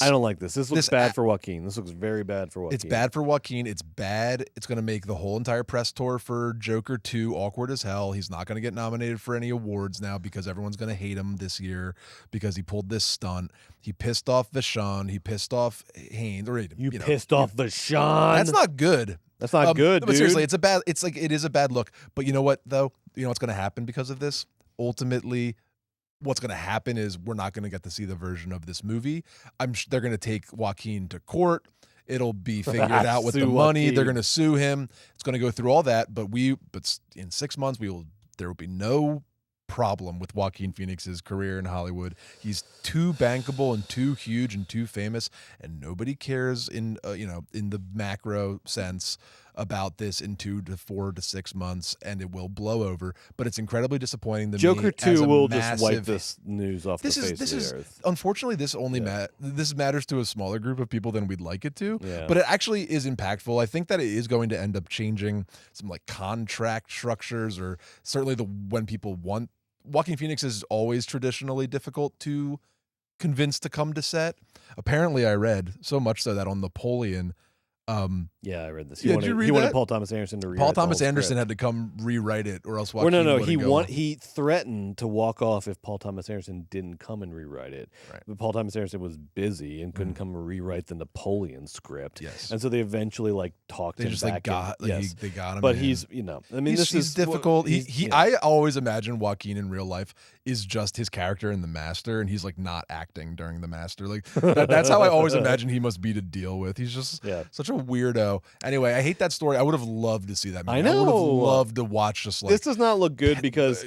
I don't like this. This looks bad for Joaquin. This looks very bad for Joaquin. It's bad for Joaquin. It's bad. It's going to make the whole entire press tour for Joker 2 awkward as hell. He's not going to get nominated for any awards now because everyone's going to hate him this year because he pulled this stunt. He pissed off Vachon. He pissed off Haynes. You pissed off Vachon. That's not good. That's not good, but dude. Seriously, it is a bad look. But you know what, though? You know what's going to happen because of this? Ultimately, what's going to happen is we're not going to get to see the version of this movie. They're going to take Joaquin to court. It'll be figured out with the money. Joaquin. They're going to sue him. It's going to go through all that. But in 6 months, there will be no problem with Joaquin Phoenix's career in Hollywood. He's too bankable and too huge and too famous, and nobody cares in the macro sense about this in 2 to 4 to 6 months, and it will blow over. But it's incredibly disappointing. Joker 2 will just wipe this news off the face of the earth. Unfortunately, this only this matters to a smaller group of people than we'd like it to. Yeah. But it actually is impactful. I think that it is going to end up changing some like contract structures, or certainly when people want. Joaquin Phoenix is always traditionally difficult to convince to come to set. Apparently, I read so much so that on Napoleon. I read this. He wanted Paul Thomas Anderson to rewrite Paul Thomas the whole Anderson script. had to come rewrite it, or else Joaquin he threatened to walk off if Paul Thomas Anderson didn't come and rewrite it. Right. But Paul Thomas Anderson was busy and couldn't come and rewrite the Napoleon script. Yes. And so they eventually talked him back. They got him. But in. he's he's difficult. I always imagine Joaquin in real life is just his character in The Master, and he's like not acting during The Master. Like that's how I always imagine he must be to deal with. He's just such a weirdo. Anyway, I hate that story. I would have loved to see that movie. I know. I would have loved to watch just like this does not look good because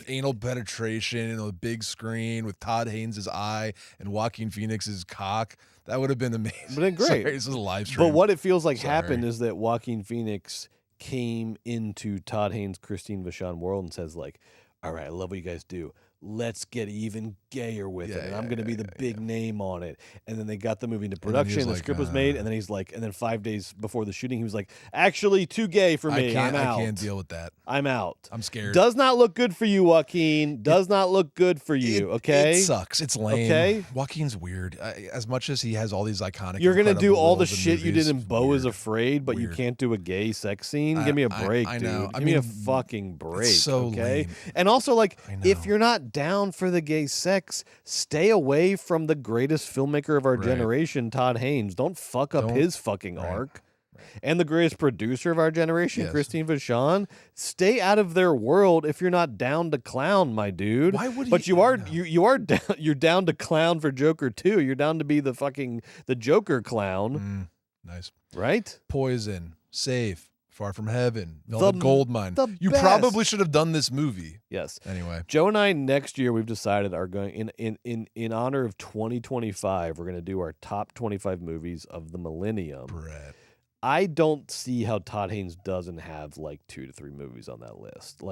anal penetration on a big screen with Todd Haynes' eye and Joaquin Phoenix's cock. That would have been amazing. But great. Sorry, this is a live stream. But what it feels like happened is that Joaquin Phoenix came into Todd Haynes' Christine Vachon world and says like, all right, I love what you guys do. Let's get even gayer with it. And I'm going to be the big name on it. And then they got the movie into production. The script was made. And then and then 5 days before the shooting, he was like, actually too gay for me. I'm out. I can't deal with that. I'm out. I'm scared. Does not look good for you, Joaquin. Does not look good for you. Okay. It sucks. It's lame. Okay. Joaquin's weird. As much as he has all these iconic, you're going to do all the roles in shit you movies, did in Beau is Afraid, but Weird. You can't do a gay sex scene. Give me a break, I dude. know. Give me a fucking break. It's so okay. lame. And also, if you're not down for the gay sex, stay away from the greatest filmmaker of our generation, Todd Haynes. Don't fuck up his fucking arc. Right. And the greatest producer of our generation, Christine Vachon. Stay out of their world if you're not down to clown, my dude. Why would But you are down. You're down to clown for Joker 2. You're down to be the Joker clown. Nice. Right? Poison. Safe. Far From Heaven, Velvet Goldmine. You best. probably should have done this movie. Yes. Anyway, Joe and I next year we've decided are going in honor of 2025. We're going to do our top 25 movies of the millennium. Brett. I don't see how Todd Haynes doesn't have 2 to 3 movies on that list.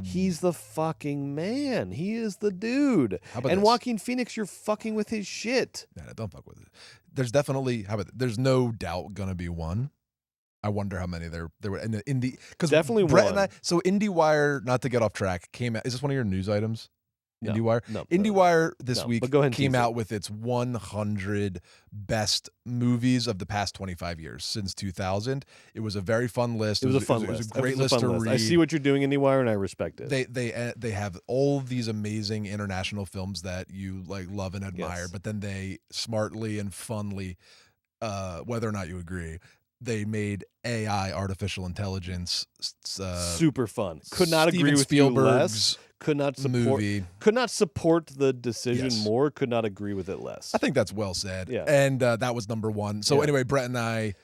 He's the fucking man. He is the dude. How about and this? Joaquin Phoenix, you're fucking with his shit. Nah, don't fuck with it. There's definitely there's no doubt gonna be one. I wonder how many there were in the because definitely Brett one. And so IndieWire, not to get off track, came out. Is this one of your news items? No, IndieWire. no, IndieWire this week but go ahead and came tease out it. with its 100 best movies of the past 25 years since 2000. It was a very fun list. It was a fun list. It was a great list to read. I see what you're doing, IndieWire, and I respect it. They have all these amazing international films that you love and admire, Yes. but then they smartly and funly, whether or not you agree, they made AI, artificial intelligence, super fun. Could not Steven agree with Spielberg's you less. Could not support. Movie. Could not support the decision Yes. more. Could not agree with it less. I think that's well said. Yeah. And that was number one. So anyway, Brett and I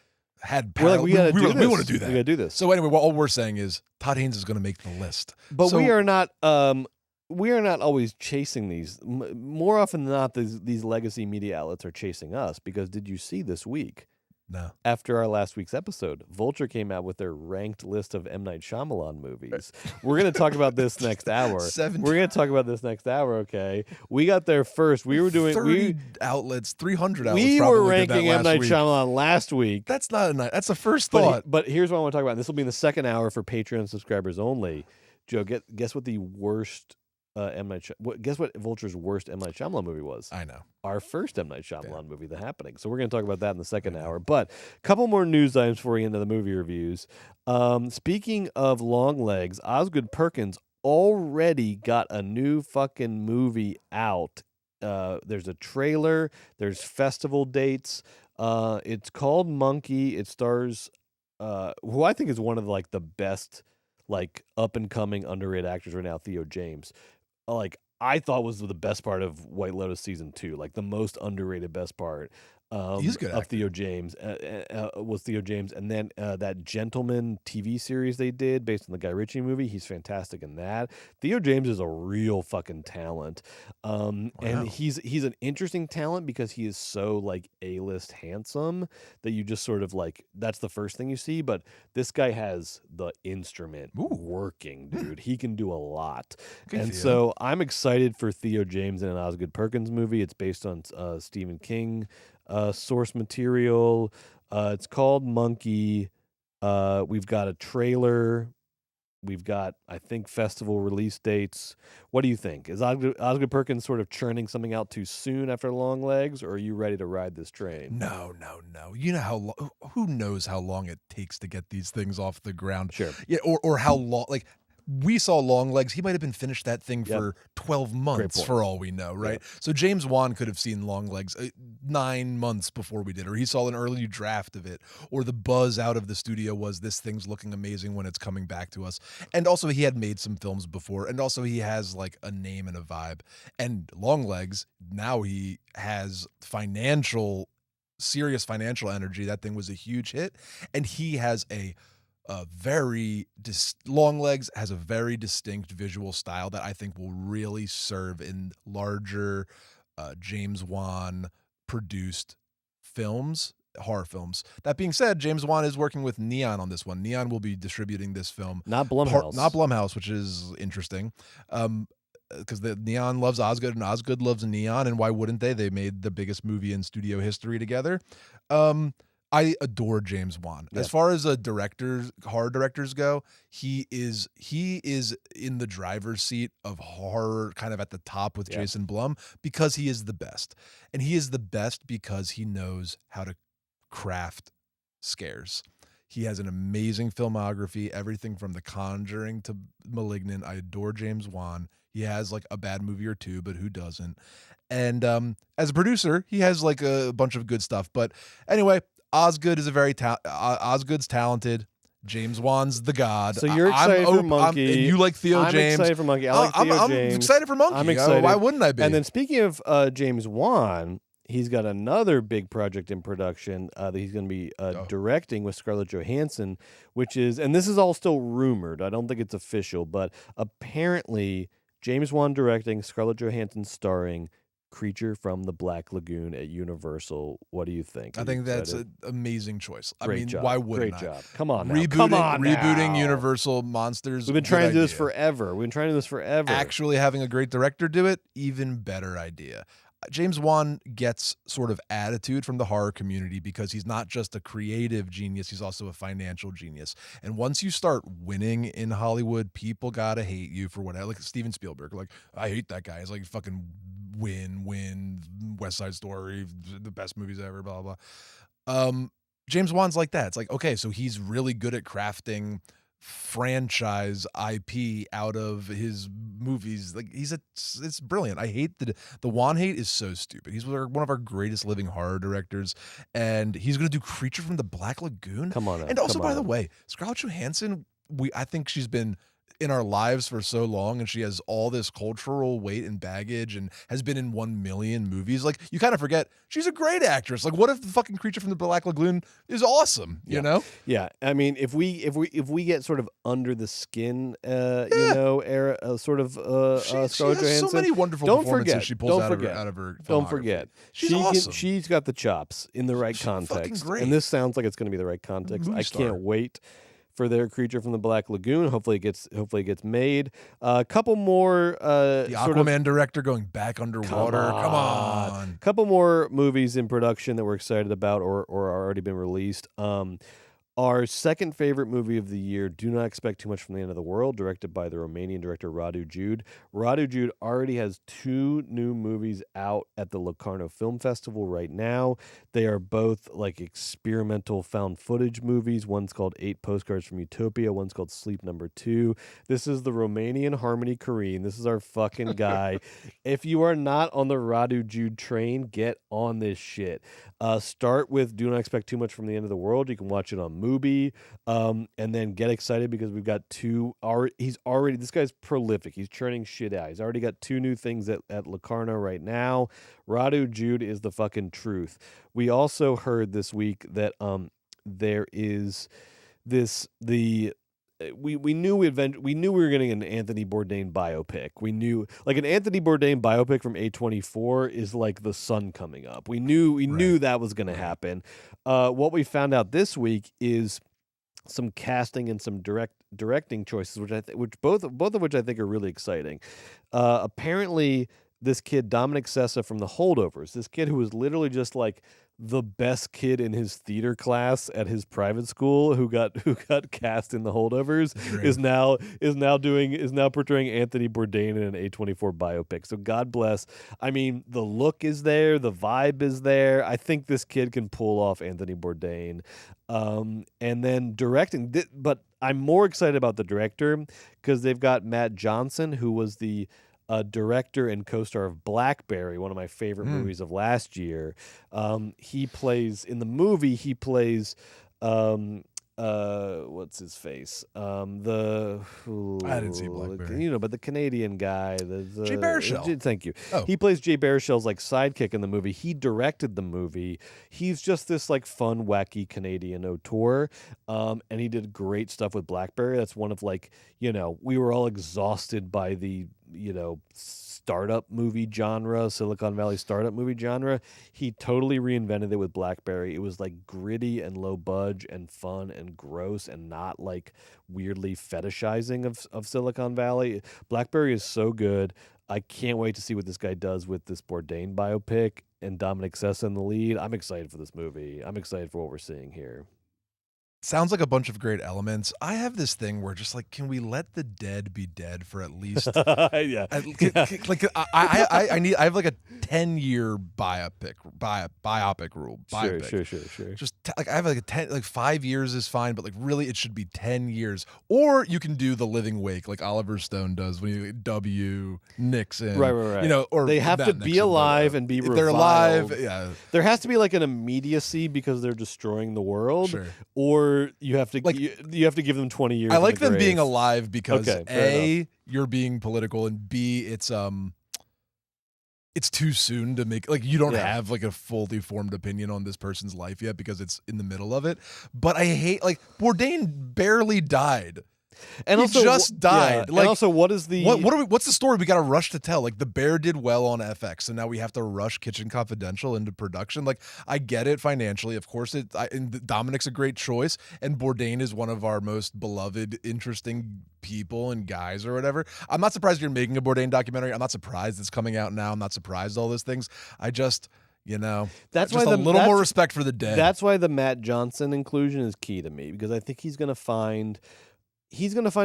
had we're like, we want to do that. We gotta do this. So anyway, all we're saying is Todd Haynes is going to make the list. But so, we are not. We are not always chasing these. More often than not, these legacy media outlets are chasing us. Because did you see this week? No. After our last week's episode, Vulture came out with their ranked list of M. Night Shyamalan movies. We're going to talk about this next hour. We're going to talk about this next hour, okay? We got there first. We were doing 30 outlets, 300 outlets. We probably were ranking M. Night week. Shyamalan last week. That's not a night. That's a first thought. But here's what I want to talk about. This will be in the second hour for Patreon subscribers only. Joe, guess what the worst guess what Vulture's worst M. Night Shyamalan movie was? I know. Our first M. Night Shyamalan movie, The Happening. So we're going to talk about that in the second hour. But a couple more news items before we get into the movie reviews. Speaking of long legs, Osgood Perkins already got a new fucking movie out. There's a trailer. There's festival dates. It's called Monkey. It stars who I think is one of the best up and coming underrated actors right now, Theo James. I thought was the best part of White Lotus season 2, the most underrated best part. He's good of Theo James was Theo James, and then that Gentleman TV series they did based on the Guy Ritchie movie. He's fantastic in that. Theo James is a real fucking talent, and he's an interesting talent because he is so A-list handsome that you just sort of that's the first thing you see. But this guy has the instrument working, dude. He can do a lot, so I'm excited for Theo James in an Osgood Perkins movie. It's based on Stephen King. Source material. It's called Monkey. We've got a trailer. We've got, I think, festival release dates. What do you think? Is Osgood Perkins sort of churning something out too soon after Long Legs, or are you ready to ride this train? No. You know who knows how long it takes to get these things off the ground? Sure. Yeah, or how long, we saw Long Legs. He might have been finished that thing for 12 months for all we know, right? Yep. So James Wan could have seen Long Legs 9 months before we did, or he saw an early draft of it, or the buzz out of the studio was this thing's looking amazing when it's coming back to us. And also he had made some films before, and also he has a name and a vibe. And Long Legs, now he has serious financial energy. That thing was a huge hit, and he has Long Legs has a very distinct visual style that I think will really serve in larger James Wan produced films, horror films. That being said, James Wan is working with Neon on this one. Neon will be distributing this film. Not Blumhouse. Which is interesting. Because the Neon loves Osgood and Osgood loves Neon, and why wouldn't they? They made the biggest movie in studio history together. I adore James Wan. As far as horror directors go, he is in the driver's seat of horror, kind of at the top with Jason Blum, because he is the best. And he is the best because he knows how to craft scares. He has an amazing filmography, everything from The Conjuring to Malignant. I adore James Wan. He has a bad movie or two, but who doesn't? And as a producer, he has a bunch of good stuff. But anyway, Osgood is Osgood's talented. James Wan's the god. So you're excited for Monkey. And you like Theo James. I'm excited for Monkey. I like Theo James. I'm excited for Monkey. I'm excited. Why wouldn't I be? And then speaking of James Wan, he's got another big project in production that he's going to be directing with Scarlett Johansson, which is, and this is all still rumored. I don't think it's official, but apparently James Wan directing, Scarlett Johansson starring, Creature from the Black Lagoon at Universal. What do you think? I think that's an amazing choice. Great job. Why wouldn't Great job. Come on now. Rebooting Universal Monsters. We've been trying to do this forever. Actually having a great director do it, even better idea. James Wan gets sort of attitude from the horror community because he's not just a creative genius, he's also a financial genius. And once you start winning in Hollywood, people gotta hate you for whatever. Like Steven Spielberg, I hate that guy. He's fucking win, West Side Story, the best movies ever, blah, blah. James Wan's like that. It's okay, so he's really good at crafting franchise IP out of his movies. Like it's brilliant. I hate the Juan hate is so stupid. He's one of our greatest living horror directors, and he's gonna do Creature from the Black Lagoon. Come on now, and also, come on by the now. way, Scarlett Johansson, I think she's been in our lives for so long, and she has all this cultural weight and baggage and has been in 1 million movies. Like, you kind of forget she's a great actress. Like, what if the fucking Creature from the Black Lagoon is awesome, you know? Yeah. I mean, if we get sort of under the skin you know, era sort of Scarlett Johansson, so many wonderful performances she pulls out of her Don't forget. She's awesome. She's got the chops in the right context. Great. And this sounds like it's going to be the right context. I can't wait for their Creature from the Black Lagoon. Hopefully it gets made. A couple more the Aquaman director going back underwater. Come on. Couple more movies in production that we're excited about or are already been released. Our second favorite movie of the year, Do Not Expect Too Much from the End of the World, directed by the Romanian director Radu Jude. Radu Jude already has 2 new movies out at the Locarno Film Festival right now. They are both like experimental found footage movies. One's called 8 Postcards from Utopia. One's called Sleep Number 2. This is the Romanian Harmony Korine. This is our fucking guy. If you are not on the Radu Jude train, get on this shit. Start with Do Not Expect Too Much from the End of the World. You can watch it on Mubi, and then get excited because we've got 2. This guy's prolific. He's churning shit out. He's already got 2 new things at Locarno right now. Radu Jude is the fucking truth. We also heard this week that there is we knew we were getting an Anthony Bourdain biopic. We knew like an Anthony Bourdain biopic from A24 is like the sun coming up. We knew that was going to happen. What we found out this week is some casting and some directing choices, which both of which I think are really exciting. Apparently, this kid Dominic Sessa from The Holdovers, this kid who was literally just like the best kid in his theater class at his private school who got cast in The Holdovers is now portraying Anthony Bourdain in an A24 biopic. So God bless. I mean, the look is there, the vibe is there. I think this kid can pull off Anthony Bourdain. And then directing, but I'm more excited about the director because they've got Matt Johnson, who was the director and co-star of Blackberry, one of my favorite movies of last year. He plays in the movie. He plays what's his face? I didn't see Blackberry. But the Canadian guy, Jay Baruchel. Thank you. Oh. He plays Jay Baruchel's like sidekick in the movie. He directed the movie. He's just this like fun, wacky Canadian auteur, and he did great stuff with Blackberry. That's one of like, we were all exhausted by the startup movie genre, Silicon Valley startup movie genre. He totally reinvented it with Blackberry. It was like gritty and low budge and fun and gross and not like weirdly fetishizing of Silicon Valley. Blackberry is so good. I can't wait to see what this guy does with this Bourdain biopic and Dominic Sessa in the lead. I'm excited for this movie. I'm excited for what we're seeing here. Sounds like a bunch of great elements. I have this thing where just like, can we let the dead be dead for at least? Yeah. I have like a 10-year biopic rule. Sure. Just I have like 5 years is fine, but like really it should be 10 years. Or you can do the living wake like Oliver Stone does when you W Nixon. Right. Or they have to be alive and be reviled. They're alive. Yeah. There has to be like an immediacy because they're destroying the world. Sure. Or you have to you have to give them 20 years. I like them grave. being alive because A, you're being political, and B, it's too soon to make you don't have like a fully formed opinion on this person's life yet because it's in the middle of it. But I hate Bourdain barely died. And he also just died. And also, what's the story we got to rush to tell? Like, The Bear did well on FX, and now we have to rush Kitchen Confidential into production. Like, I get it financially, of course. And Dominic's a great choice, and Bourdain is one of our most beloved, interesting people and guys or whatever. I'm not surprised you're making a Bourdain documentary. I'm not surprised it's coming out now. I'm not surprised all those things. I just. That's just why a little more respect for the dead. That's why the Matt Johnson inclusion is key to me because I think he's going to find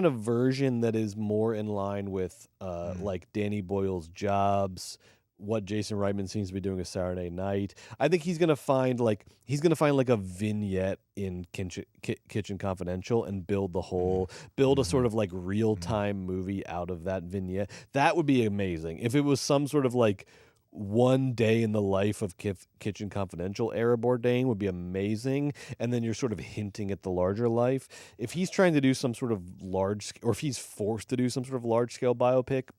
a version that is more in line with like Danny Boyle's Jobs, what Jason Reitman seems to be doing a Saturday Night. I think he's gonna find like a vignette in Kitchen Confidential and build a sort of like real time movie out of that vignette. That would be amazing if it was some sort of like one day in the life of Kitchen Confidential era Bourdain would be amazing, and then you're sort of hinting at the larger life. If he's trying to do some sort of or if he's forced to do some sort of large scale biopic,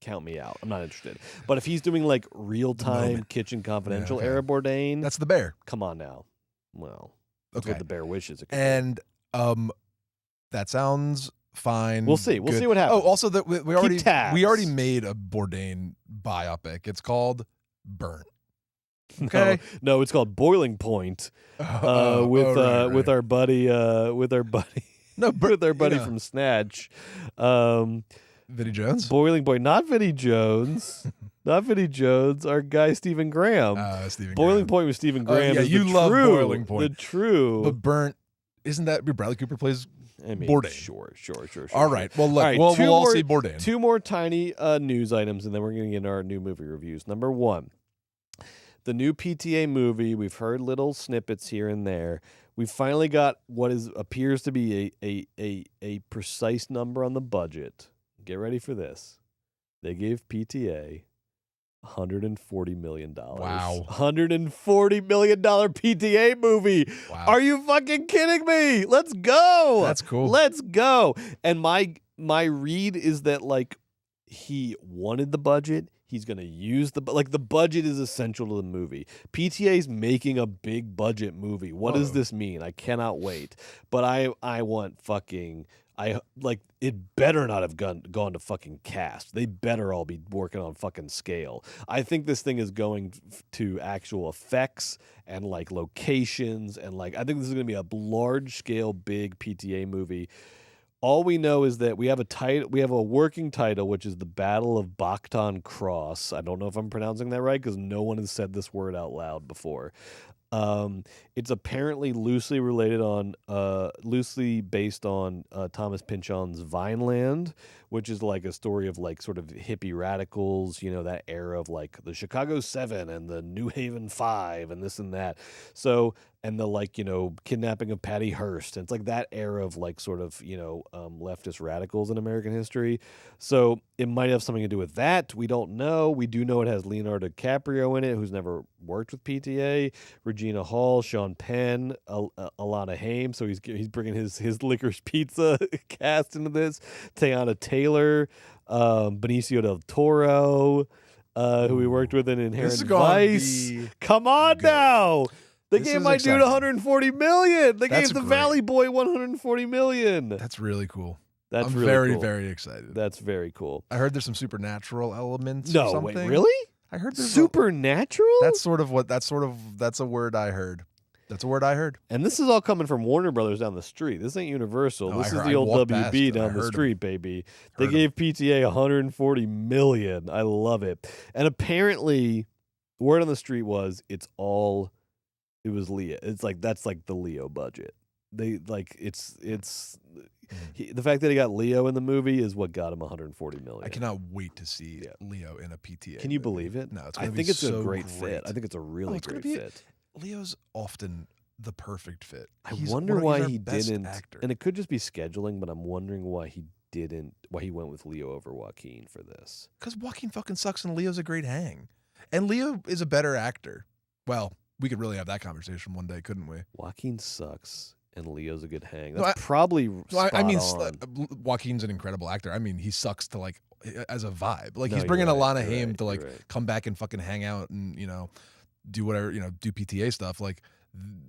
count me out. I'm not interested. But if he's doing like real time Kitchen Confidential era Bourdain, that's The Bear. Come on now. Well, that's what The Bear wishes. And that sounds fine. We'll see. We'll see what happens. Oh, also that we already made a Bourdain biopic. It's called Burnt. Okay. No, it's called Boiling Point. With our buddy from Snatch. Vinnie Jones? Boiling Point, not Vinnie Jones. Not Vinnie Jones, our guy Stephen Graham. Boiling Point with Stephen Graham. You love Boiling Point. But Burnt, isn't that Bradley Cooper plays Bourdain? Sure. All right. Well, look, we'll all see Bourdain. Two more tiny news items, and then we're going to get into our new movie reviews. Number one, the new PTA movie. We've heard little snippets here and there. We finally got what appears to be a precise number on the budget. Get ready for this. They gave PTA $140 million. Wow. $140 million PTA movie. Wow. Are you fucking kidding me? Let's go. That's cool. Let's go. And my read is that like he wanted the budget. He's going to use the budget is essential to the movie. PTA's making a big budget movie. What does this mean? I cannot wait. But I want fucking it better not have gone to fucking cast. They better all be working on fucking scale. I think this thing is going to actual effects and like locations and like I think this is going to be a large scale big PTA movie. All we know is that we have a working title, which is The Battle of Bacton Cross. I don't know if I'm pronouncing that right because no one has said this word out loud before. It's apparently loosely based on Thomas Pynchon's Vineland, which is like a story of like sort of hippie radicals, that era of like the Chicago 7 and the New Haven 5 and this and that. So, and the kidnapping of Patty Hearst. And it's like that era of like sort of, leftist radicals in American history. So it might have something to do with that. We don't know. We do know it has Leonardo DiCaprio in it, who's never worked with PTA, Regina Hall, Sean Penn, Alana Haim. So he's bringing his Licorice Pizza cast into this. Teyana Taylor, Benicio del Toro, who we worked with in Inherent Vice. Come on now. They gave my dude $140 million. They gave the Valley Boy $140 million. That's really cool. I'm really very, very excited. That's very cool. I heard there's some supernatural elements. No, or something. Wait, really? I heard there's supernatural. That's a word I heard. That's a word I heard. And this is all coming from Warner Brothers down the street. This ain't Universal. No, this is the old WB down the street, baby. They gave PTA $140 million. I love it. And apparently, the word on the street was it was Leo. It's like that's like the Leo budget. They like it's the fact that he got Leo in the movie is what got him $140 million. I cannot wait to see Leo in a PTA. Can you believe it? No, I think it's a great fit. I think it's a really great fit. Leo's often the perfect fit. I wonder why he didn't. Actor. And it could just be scheduling, but I'm wondering why he went with Leo over Joaquin for this. Because Joaquin fucking sucks and Leo's a great hang. And Leo is a better actor. Well, we could really have that conversation one day, couldn't we? Joaquin sucks and Leo's a good hang. That's probably spot on. Joaquin's an incredible actor. I mean, he sucks to like as a vibe. Like he's bringing Alana Haim to come back and fucking hang out and do whatever do PTA stuff. Like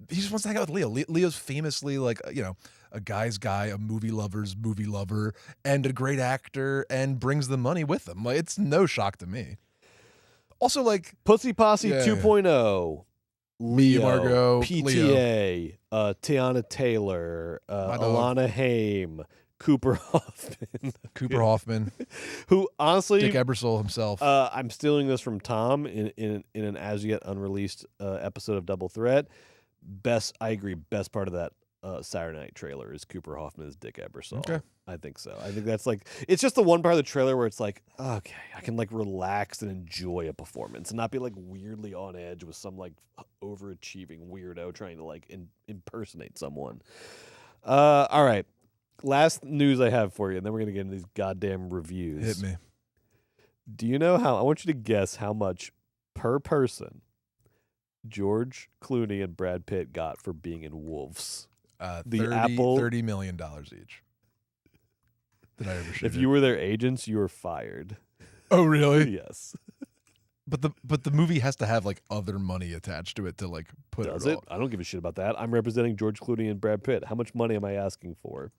he just wants to hang out with Leo. Leo's famously like a guy's guy, a movie lover's movie lover, and a great actor, and brings the money with him. Like it's no shock to me. Also, like Pussy Posse 2.0. Leo, Margot, PTA, Teyana Taylor, Alana Haim, Cooper Hoffman, who honestly, Dick Ebersol himself. I'm stealing this from Tom in an as yet unreleased episode of Double Threat. I agree. Best part of that Saturday Night trailer is Cooper Hoffman as Dick Ebersol. Okay. I think so. I think that's like, it's just the one part of the trailer where it's like, okay, I can like relax and enjoy a performance and not be like weirdly on edge with some like overachieving weirdo trying to like impersonate someone. All right. Last news I have for you, and then we're going to get into these goddamn reviews. Hit me. Do you know how, I want you to guess how much per person George Clooney and Brad Pitt got for being in Wolves? $30 million each. Did I ever shoot If you were their agents, you were fired. Oh, really? Yes. But the movie has to have like other money attached to it to like put Does it. it? I don't give a shit about that. I'm representing George Clooney and Brad Pitt. How much money am I asking for?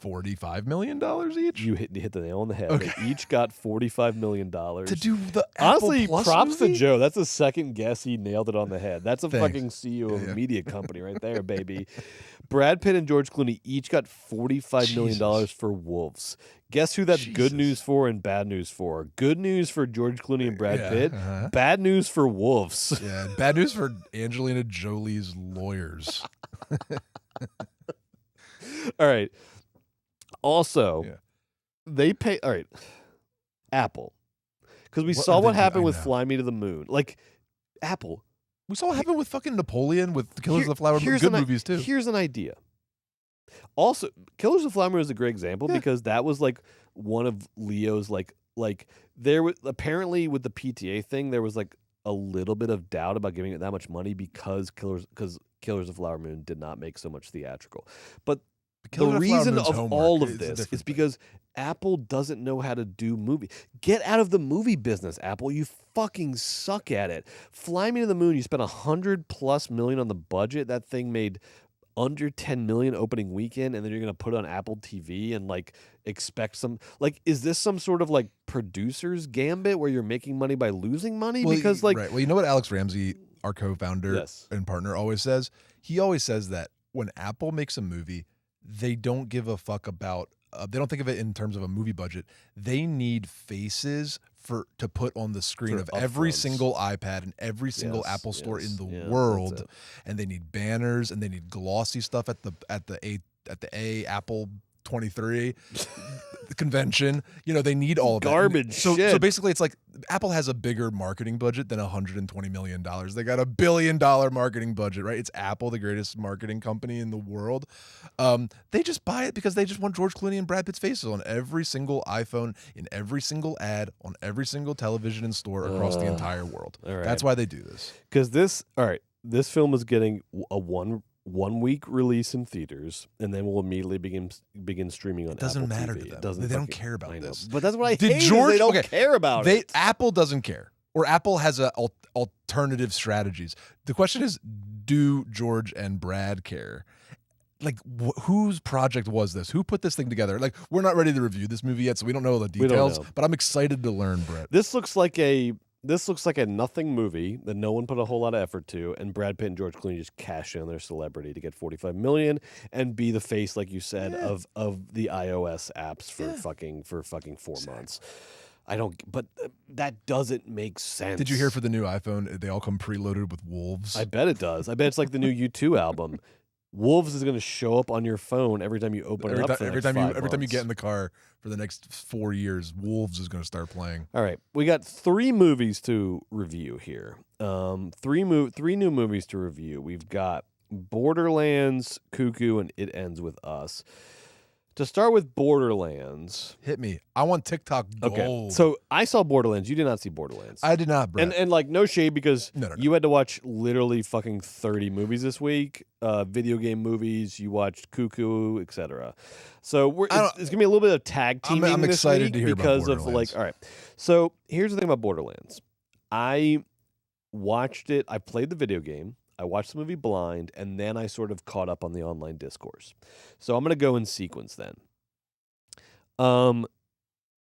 $45 million each. You hit the nail on the head. Okay. They each got $45 million To do the Apple honestly, Plus props movie? to Joe. That's the second guess he nailed it on the head. That's a Thanks. fucking CEO of a media company right there, baby. Brad Pitt and George Clooney each got $45 million for Wolves. Guess who that's good news for and bad news for? Good news for George Clooney and Brad Pitt. Bad news for Wolves. Yeah, bad news for Angelina Jolie's lawyers. All right. Also, they pay. All right, Apple, because we saw what happened with Fly Me to the Moon. Like, Apple. We saw what happened with fucking Napoleon, with Killers of the Flower Moon. Good movies, too. Here's an idea. Also, Killers of the Flower Moon is a great example because that was like one of Leo's like there was apparently with the PTA thing there was like a little bit of doubt about giving it that much money because Killers of the Flower Moon did not make so much theatrical. But the reason of all of this is because Apple doesn't know how to do movie. Get out of the movie business, Apple. You fucking suck at it. Fly Me to the Moon. You spent $100+ million on the budget. That thing made under 10 million opening weekend, and then you're gonna put it on Apple TV and like expect some like, is this some sort of like producer's gambit where you're making money by losing money? Well, because like, right. Well, you know what Alex Ramsey, our co-founder and partner, always says? He always says that when Apple makes a movie, they don't give a fuck about. They don't think of it in terms of a movie budget. They need faces to put on the screen of every single iPad and every single Apple store in the world, and they need banners and they need glossy stuff at the Apple 23 convention. You know, they need all of garbage. So basically, it's like Apple has a bigger marketing budget than $120 million. They got $1 billion marketing budget, right? It's Apple, the greatest marketing company in the world. They just buy it because they just want George Clooney and Brad Pitt's faces on every single iPhone, in every single ad, on every single television and store across the entire world. That's why they do this. Because this film is getting a one week release in theaters, and then we'll immediately begin streaming on. It doesn't Apple matter TV. to them. They don't care about this. But that's what I Did hate. George? They don't care about it. Apple doesn't care, or Apple has alternative strategies. The question is, do George and Brad care? Like, whose project was this? Who put this thing together? Like, we're not ready to review this movie yet, so we don't know the details. But I'm excited to learn, Brett. This looks like a nothing movie that no one put a whole lot of effort to, and Brad Pitt and George Clooney just cash in on their celebrity to get $45 million and be the face, like you said, of the iOS apps for fucking 4 months. But that doesn't make sense. Did you hear for the new iPhone, they all come preloaded with wolves? I bet it does. I bet it's like the new U2 album. Wolves is going to show up on your phone every time you open it up. Every time you get in the car for the next 4 years, Wolves is going to start playing. All right, we got 3 movies to review here. Three new movies to review. We've got Borderlands, Cuckoo, and It Ends With Us. To start with Borderlands. Hit me. I want TikTok gold. Okay, so I saw Borderlands. You did not see Borderlands. I did not, Brett. And like, no shade, because no. You had to watch literally fucking 30 movies this week. Video game movies. You watched Cuckoo, etc. So it's going to be a little bit of tag teaming I'm this excited week to hear because about of Borderlands. all right. So here's the thing about Borderlands. I watched it. I played the video game. I watched the movie blind, and then I sort of caught up on the online discourse. So I'm going to go in sequence then.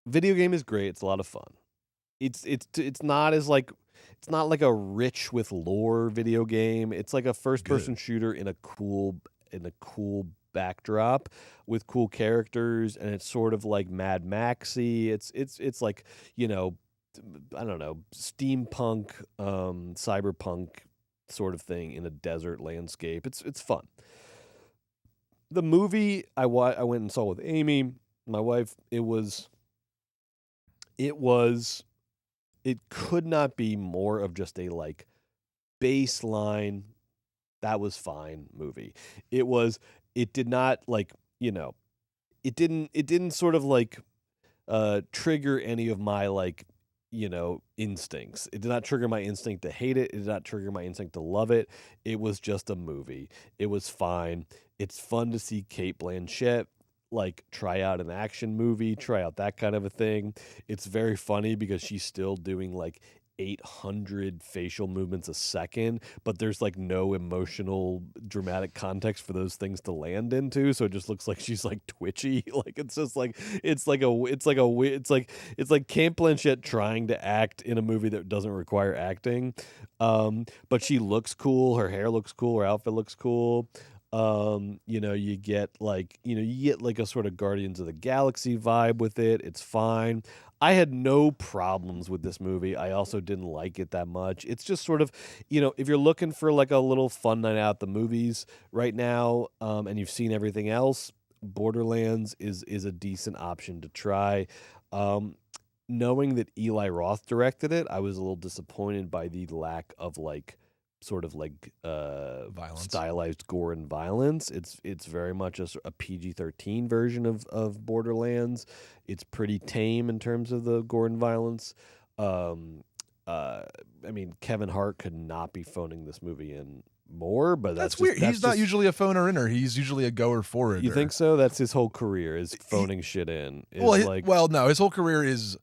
Video game is great. It's a lot of fun. It's not as like, it's not like a rich with lore video game. It's like a first person shooter in a cool backdrop with cool characters, and it's sort of like Mad Maxy. It's like, you know, I don't know, steampunk, cyberpunk sort of thing in a desert landscape. It's fun. the movie I went and saw with Amy, my wife. It could not be more of just a like baseline. That was fine movie. It did not like, it didn't sort of like trigger any of my like, instincts. It did not trigger my instinct to hate it. It did not trigger my instinct to love it. It was just a movie. It was fine. It's fun to see Cate Blanchett like try out an action movie, try out that kind of a thing. It's very funny because she's still doing like 800 facial movements a second, but there's like no emotional dramatic context for those things to land into, so it just looks like she's like twitchy. Like it's just like it's like Cate Blanchett trying to act in a movie that doesn't require acting, but she looks cool, her hair looks cool, her outfit looks cool. You get like a sort of Guardians of the Galaxy vibe with it. It's fine. I had no problems with this movie. I also didn't like it that much. It's just sort of, if you're looking for like a little fun night out at the movies right now, and you've seen everything else, Borderlands is a decent option to try. Knowing that Eli Roth directed it, I was a little disappointed by the lack of like sort of like violence, stylized gore and violence. It's very much a PG-13 version of Borderlands. It's pretty tame in terms of the gore and violence. I mean, Kevin Hart could not be phoning this movie in more, but that's weird. He's not usually a phoner inner. He's usually a goer forwarder. You think so? That's his whole career, is phoning shit in. No, his whole career is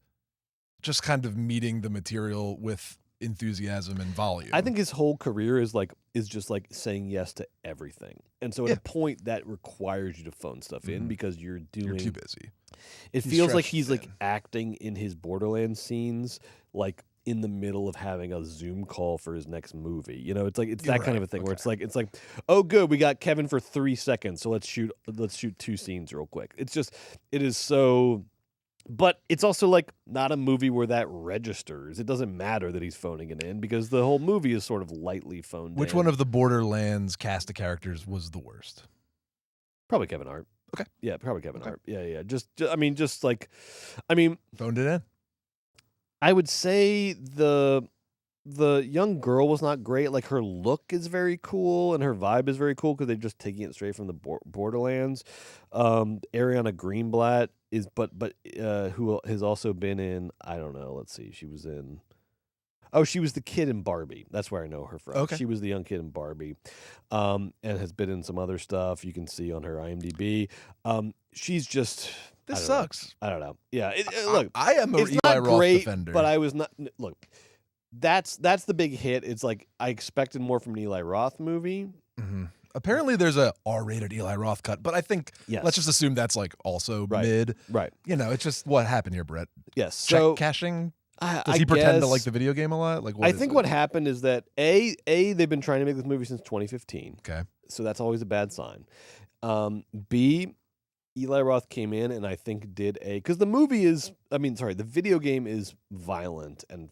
just kind of meeting the material with enthusiasm and volume. I think his whole career is just like saying yes to everything, and so at a point that requires you to phone stuff in because you're too busy. It feels like he's like acting in his Borderlands scenes, like in the middle of having a Zoom call for his next movie. It's like it's that kind of a thing where it's like oh good, we got Kevin for 3 seconds, so let's shoot 2 scenes real quick. It is so. But it's also like not a movie where that registers. It doesn't matter that he's phoning it in because the whole movie is sort of lightly phoned in. Which one of the Borderlands cast of characters was the worst? Probably Kevin Hart. Okay. Yeah, probably Kevin Hart. Yeah. Just phoned it in. I would say the young girl was not great. Like her look is very cool and her vibe is very cool because they're just taking it straight from the Borderlands. Ariana Greenblatt is, but who has also been in, I don't know. Let's see. She was the kid in Barbie. That's where I know her from. Okay. She was the young kid in Barbie, and has been in some other stuff. You can see on her IMDb. She's just. This sucks. I don't know. Yeah. Look, I am it's Eli not Roth great, defender, but I was not. Look. That's the big hit. It's like I expected more from an Eli Roth movie. Mm-hmm. Apparently, there's a R-rated Eli Roth cut, but I think let's just assume that's like also mid. Right. It's just what happened here, Brett. Yes. So cashing. Does he pretend to like the video game a lot? Like, I think what happened is that they've been trying to make this movie since 2015. Okay. So that's always a bad sign. B, Eli Roth came in and I think because the video game is violent and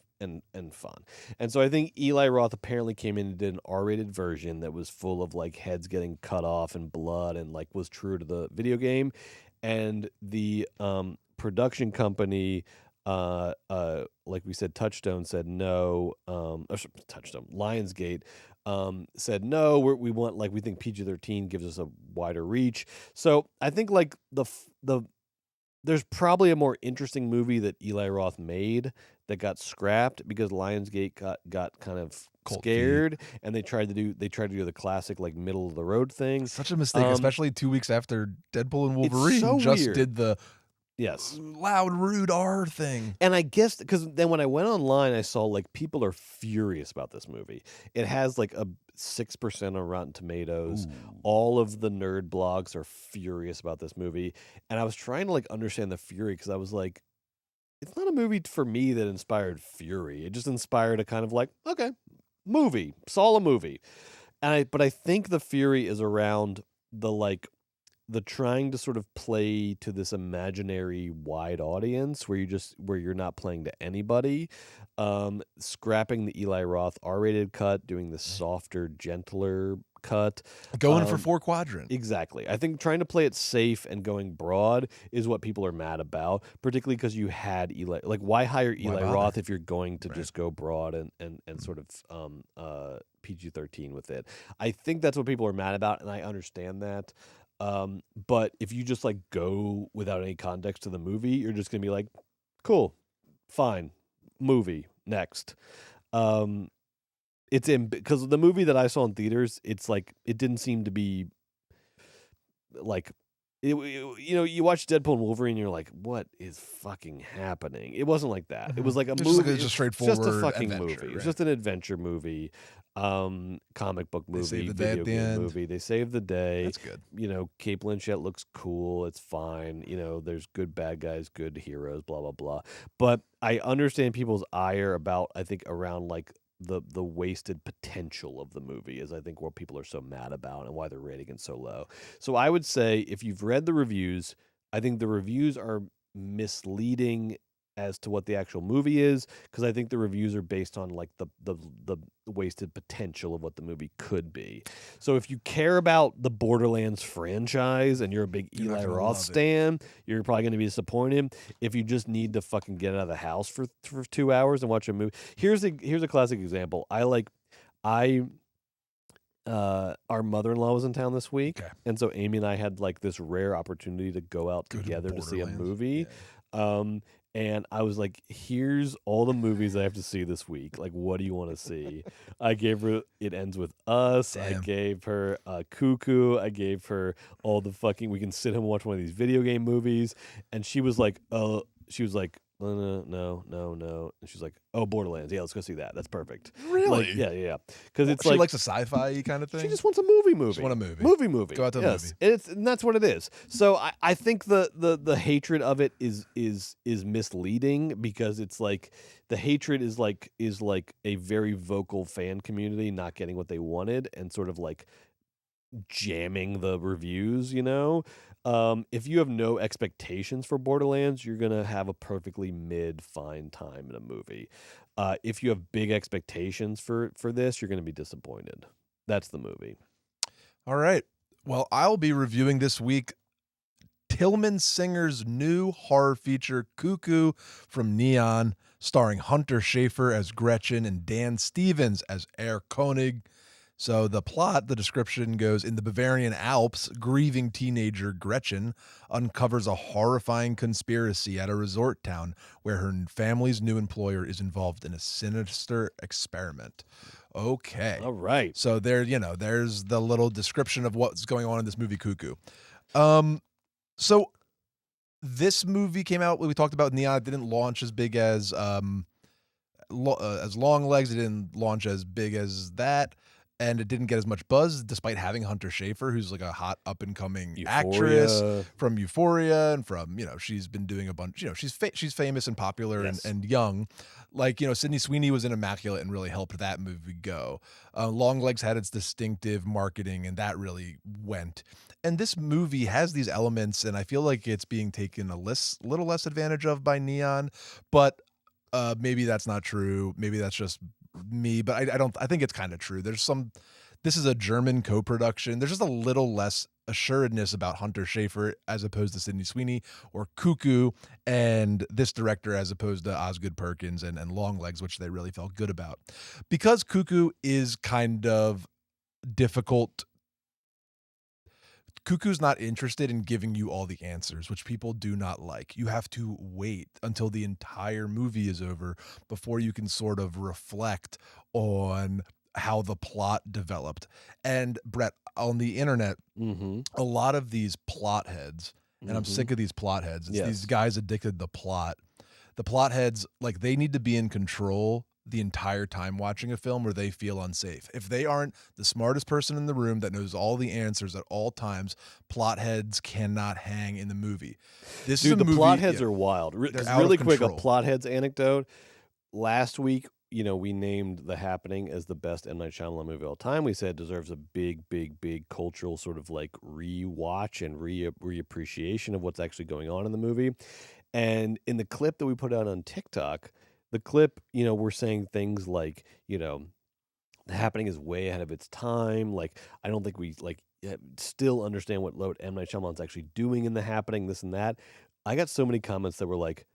fun. And so I think Eli Roth apparently came in and did an R-rated version that was full of like heads getting cut off and blood and like was true to the video game. And the production company, like we said, Touchstone said no. Lionsgate said no. We want we think PG-13 gives us a wider reach. So I think like there's probably a more interesting movie that Eli Roth made that got scrapped because Lionsgate got kind of scared and they tried to do the classic like middle of the road thing. Such a mistake, especially 2 weeks after Deadpool and Wolverine did the loud, rude R thing. And I guess because then when I went online, I saw like people are furious about this movie. It has like a 6% on Rotten Tomatoes. Ooh. All of the nerd blogs are furious about this movie. And I was trying to like understand the fury because I was like, it's not a movie for me that inspired fury. It just inspired a kind of like, okay, movie, saw a movie. But I think the fury is around the trying to sort of play to this imaginary wide audience where you're not playing to anybody, scrapping the Eli Roth R-rated cut, doing the softer, gentler cut. Going for 4 quadrant. Exactly. I think trying to play it safe and going broad is what people are mad about, particularly because you had Eli. Like, why hire Eli Roth if you're going to just go broad and sort of PG-13 with it? I think that's what people are mad about, and I understand that. But if you just like go without any context to the movie, you're just gonna be like, cool, fine, movie next. It's in because the movie that I saw in theaters, it's like it didn't seem to be like you know, you watch Deadpool and Wolverine, and you're like, what is fucking happening? It wasn't like that. It was like a movie. It's just straightforward. Just a fucking adventure, movie. It's just an adventure movie, comic book movie, video game movie. They saved the day. That's good. You know, Kate Blanchett looks cool. It's fine. You know, there's good bad guys, good heroes, blah blah blah. But I understand people's ire about, I think, around like the wasted potential of the movie is, I think, what people are so mad about and why they're rating it so low. So I would say if you've read the reviews, I think the reviews are misleading as to what the actual movie is, because I think the reviews are based on like the wasted potential of what the movie could be. So if you care about the Borderlands franchise and you're a big Eli Roth stan, you're probably going to be disappointed. If you just need to fucking get out of the house for 2 hours and watch a movie, here's a classic example. Our mother-in-law was in town this week, and so Amy and I had like this rare opportunity to go out together to see a movie. Yeah. And I was like, here's all the movies I have to see this week. Like, what do you want to see? I gave her It Ends With Us. Damn. I gave her Cuckoo. I gave her all the fucking, we can sit home and watch one of these video game movies. And she was like, no. And she's like, oh, Borderlands. Yeah, let's go see that. That's perfect. Really? Like, yeah. Because it's she like, likes a sci-fi kind of thing. She just wants a movie. Just want a movie. Movie. Go out to the movie. And that's what it is. So I think the hatred of it is misleading, because it's like the hatred is like a very vocal fan community not getting what they wanted and sort of like jamming the reviews, you know. If you have no expectations for Borderlands, you're gonna have a perfectly fine time in a movie. If you have big expectations for this, you're gonna be disappointed. That's the movie. All right. Well, I'll be reviewing this week Tillman Singer's new horror feature, Cuckoo, from Neon, starring Hunter Schafer as Gretchen and Dan Stevens as Herr Koenig. So the plot, the description goes, in the Bavarian Alps, grieving teenager Gretchen uncovers a horrifying conspiracy at a resort town where her family's new employer is involved in a sinister experiment. Okay. All right. So there's the little description of what's going on in this movie, Cuckoo. So this movie came out, we talked about Neon. It didn't launch as big as Longlegs. It didn't launch as big as that. And it didn't get as much buzz, despite having Hunter Schafer, who's like a hot up-and-coming actress from Euphoria, and from, she's been doing a bunch, she's famous and popular. Yes. and young. Like, Sydney Sweeney was in Immaculate and really helped that movie go. Longlegs had its distinctive marketing, and that really went. And this movie has these elements, and I feel like it's being taken a little less advantage of by Neon, but maybe that's not true. Maybe that's just me, but I think it's kind of true. This is a German co-production. There's just a little less assuredness about Hunter Schafer as opposed to Sydney Sweeney or Cuckoo, and this director as opposed to Osgood Perkins and Longlegs, which they really felt good about. Because Cuckoo is kind of difficult, Cuckoo's not interested in giving you all the answers, which people do not like. You have to wait until the entire movie is over before you can sort of reflect on how the plot developed. And Brett, on the internet, a lot of these plot heads, and I'm sick of these plot heads. It's these guys addicted to the plot. The plot heads, like, they need to be in control the entire time watching a film, where they feel unsafe. If they aren't the smartest person in the room that knows all the answers at all times, plot heads cannot hang in the movie. The plot heads are wild. Really quick, a plot heads anecdote. Last week, we named The Happening as the best M. Night Shyamalan movie of all time. We said it deserves a big cultural sort of like rewatch and reappreciation of what's actually going on in the movie. And in the clip that we put out on TikTok, we're saying things like, The Happening is way ahead of its time. Like, I don't think we still understand what M. Night Shyamalan's actually doing in The Happening, this and that. I got so many comments that were like,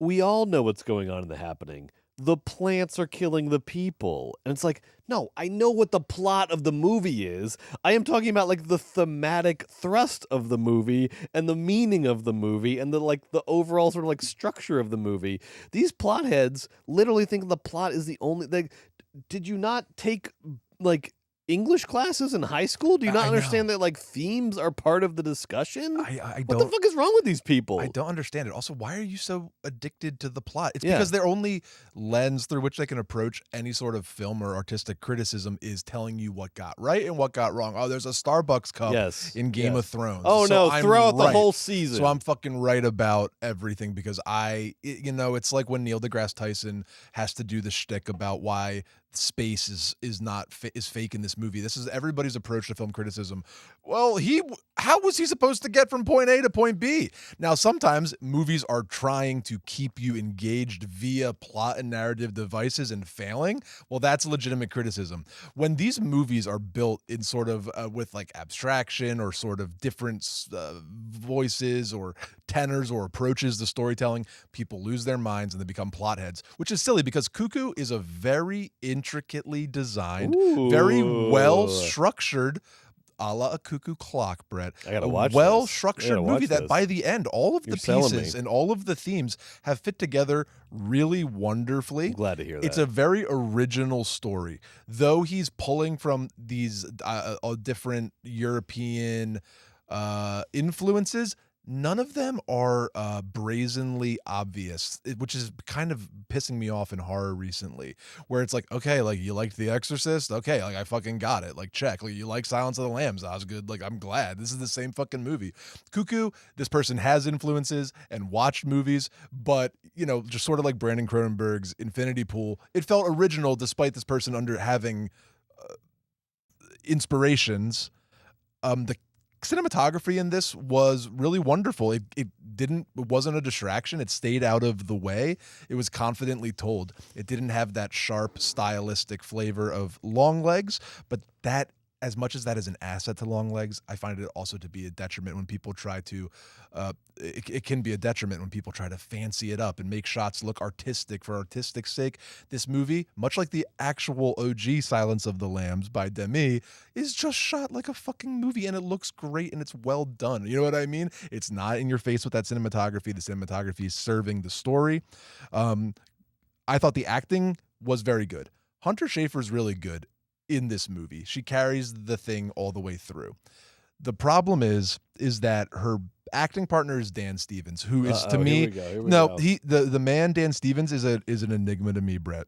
we all know what's going on in The Happening. The plants are killing the people. And it's like, no, I know what the plot of the movie is. I am talking about like the thematic thrust of the movie and the meaning of the movie and the overall sort of like structure of the movie. These plot heads literally think the plot is the only did you not take like English classes in high school? Do you not understand that like themes are part of the discussion? I what the fuck is wrong with these people? I don't understand it. Also, why are you so addicted to the plot? It's because their only lens through which they can approach any sort of film or artistic criticism is telling you what got right and what got wrong. Oh, there's a Starbucks cup in Game of Thrones. Oh, so no, throw out the whole season. So I'm fucking right about everything because it's like when Neil deGrasse Tyson has to do the shtick about why space is fake in this movie. This is everybody's approach to film criticism. Well, how was he supposed to get from point A to point B? Now, sometimes movies are trying to keep you engaged via plot and narrative devices and failing. Well, that's legitimate criticism. When these movies are built in sort of with like abstraction or sort of different voices or tenors or approaches to storytelling, people lose their minds and they become plot heads, which is silly because Cuckoo is a very intricately designed, very well structured, a la a Cuckoo Clock, Brett. I gotta watch well-structured movie that by the end, all of the pieces and all of the themes have fit together really wonderfully. I'm glad to hear that. It's a very original story. Though he's pulling from these different European influences, none of them are brazenly obvious, which is kind of pissing me off in horror recently, where it's like, okay, like you liked The Exorcist? Okay, like I fucking got it. Like check. Like you like Silence of the Lambs? That was good. Like I'm glad. This is the same fucking movie. Cuckoo, this person has influences and watched movies, but just sort of like Brandon Cronenberg's Infinity Pool, it felt original despite this person having inspirations. The cinematography in this was really wonderful. It wasn't a distraction. It stayed out of the way. It was confidently told. It didn't have that sharp stylistic flavor of Longlegs, but that, as much as that is an asset to Longlegs, I find it also to be a detriment when people try to it can be a detriment when people try to fancy it up and make shots look artistic for artistic sake. This movie, much like the actual OG Silence of the Lambs by Demi, is just shot like a fucking movie, and it looks great and it's well done. You know what I mean? It's not in your face with that cinematography. The cinematography is serving the story. I thought the acting was very good. Hunter Schafer's really good in this movie. She carries the thing all the way through. The problem is that her acting partner is Dan Stevens, who is to me the man Dan Stevens is an enigma to me, Brett.